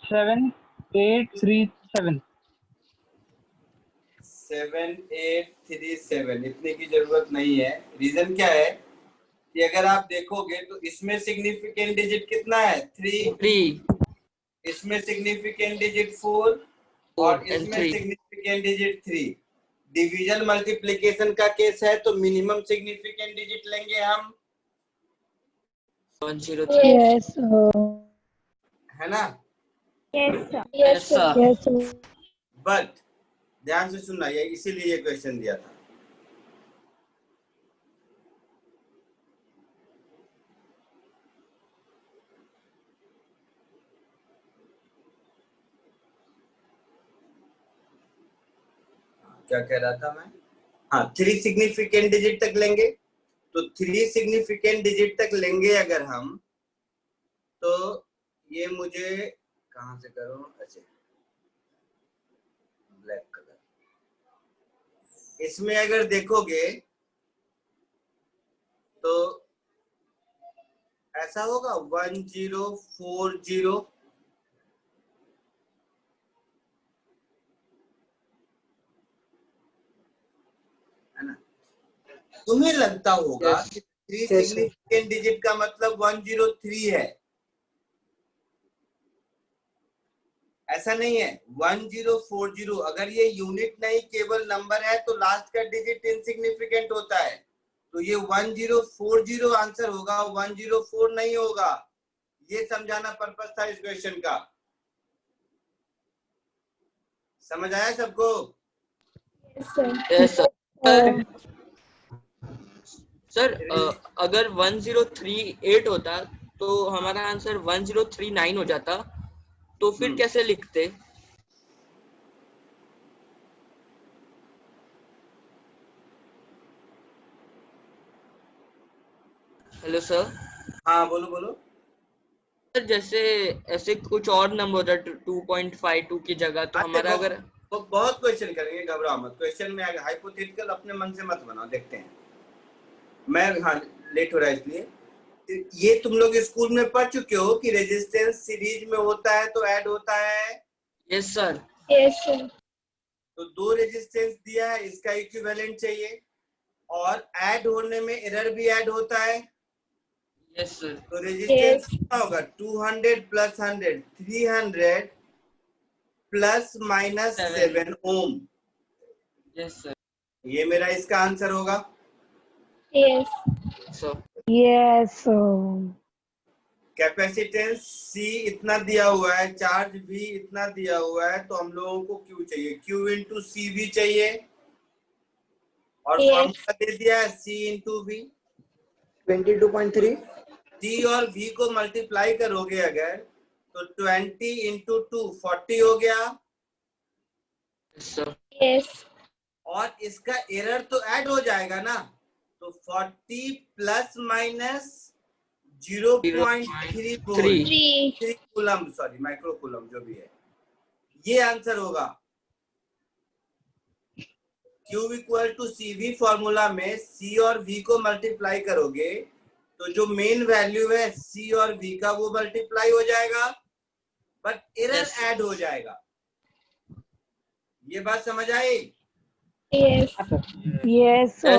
7837. 7837 इतने की जरूरत नहीं है। रीजन क्या है कि अगर आप देखोगे तो इसमें सिग्निफिकेंट डिजिट कितना है? 3। इसमें सिग्निफिकेंट डिजिट 4 और इसमें सिग्निफिकेंट डिजिट 3। डिवीजन मल्टीप्लिकेशन का केस है तो मिनिमम सिग्निफिकेंट डिजिट लेंगे हम 103 Yes है ना। Yes sir. बट ध्यान से सुनना, ये इसीलिए ये क्वेश्चन दिया था। क्या कह रहा था मैं? हाँ, 3 सिग्निफिकेंट डिजिट तक लेंगे तो 3 सिग्निफिकेंट डिजिट तक लेंगे अगर हम, तो ये मुझे कहां से करूं? अच्छा, ब्लैक कलर। इसमें अगर देखोगे तो ऐसा होगा 1040 है ना। तुम्हें लगता होगा कि 3 सिग्निफिकेंट डिजिट का मतलब 103 है। ऐसा नहीं है, 1040। अगर ये यूनिट नहीं केवल नंबर है तो लास्ट का डिजिट इनसिग्निफिकेंट होता है, तो ये 1040 आंसर होगा, 104 नहीं होगा। ये समझाना पर्पस था इस क्वेश्चन का। समझ आया सबको? Yes sir. सर अगर 1038 होता तो हमारा आंसर 1039 हो जाता, तो फिर कैसे लिखते? Hello sir. हाँ बोलो बोलो। सर जैसे ऐसे कुछ और नंबर होता 2.52 की जगह, तो हमारा अगर तो बहुत क्वेश्चन करेंगे, घबराओ मत। क्वेश्चन में अगर हाइपोथेटिकल अपने मन से मत बनाओ, देखते हैं। मैं हाँ लेट हो रहा है इसलिए। ये तुम लोग स्कूल में पढ़ चुके हो कि रेजिस्टेंस सीरीज में होता है तो ऐड होता है। Yes sir. तो 2 रेजिस्टेंस दिया है, इसका इक्विवेलेंट चाहिए, और ऐड होने में एरर भी ऐड होता है। Yes sir. तो रेजिस्टेंस कितना होगा? 200 plus 100 300 plus minus 7 ohm. Yes sir. ये मेरा इसका आंसर होगा। Yes. कैपेसिटेंस C इतना दिया हुआ है, चार्ज V इतना दिया हुआ है, तो हम लोगों को Q चाहिए, Q इंटू CV चाहिए, और फॉर्मूला दे दिया है C इंटू V। 22.3। C और V को मल्टीप्लाई करोगे अगर तो 20 इंटू 2 40 हो गया। और इसका एरर तो ऐड हो जाएगा ना, तो 40 plus minus 0.3 coulomb, sorry micro coulomb जो भी है, ये आंसर होगा। Q equal to CV formula में C और V को मल्टीप्लाई करोगे तो जो मेन वैल्यू है C और V का वो मल्टीप्लाई हो जाएगा, बट एरर ऐड हो जाएगा। ये बात समझ आई? Yes sir.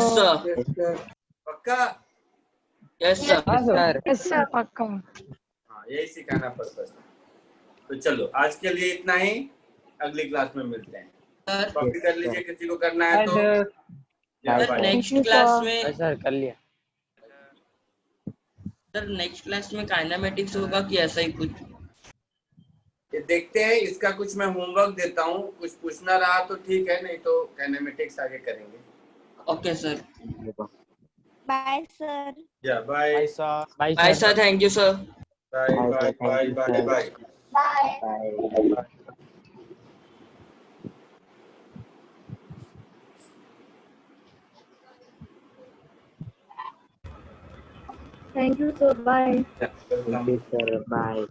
पक्का? Yes sir. Yes sir. पक्का। हाँ, यही सिखाना पर्पस है। तो चलो आज के लिए इतना ही, अगली क्लास में मिलते हैं। सर कॉपी कर लीजिए, किसी को करना है तो। नेक्स्ट क्लास में सर कर लिया। सर नेक्स्ट क्लास में काइनेमेटिक्स होगा कि ऐसा ही कुछ? ये देखते हैं, इसका कुछ मैं होमवर्क देता हूँ, कुछ पूछना रहा तो ठीक है, नहीं तो काइनेमेटिक्स आगे करेंगे। Okay sir. Bye sir. या bye bye sir, thank you sir. Bye bye bye bye bye. Bye. Thank you, sir. Bye. Thank you, sir. Bye.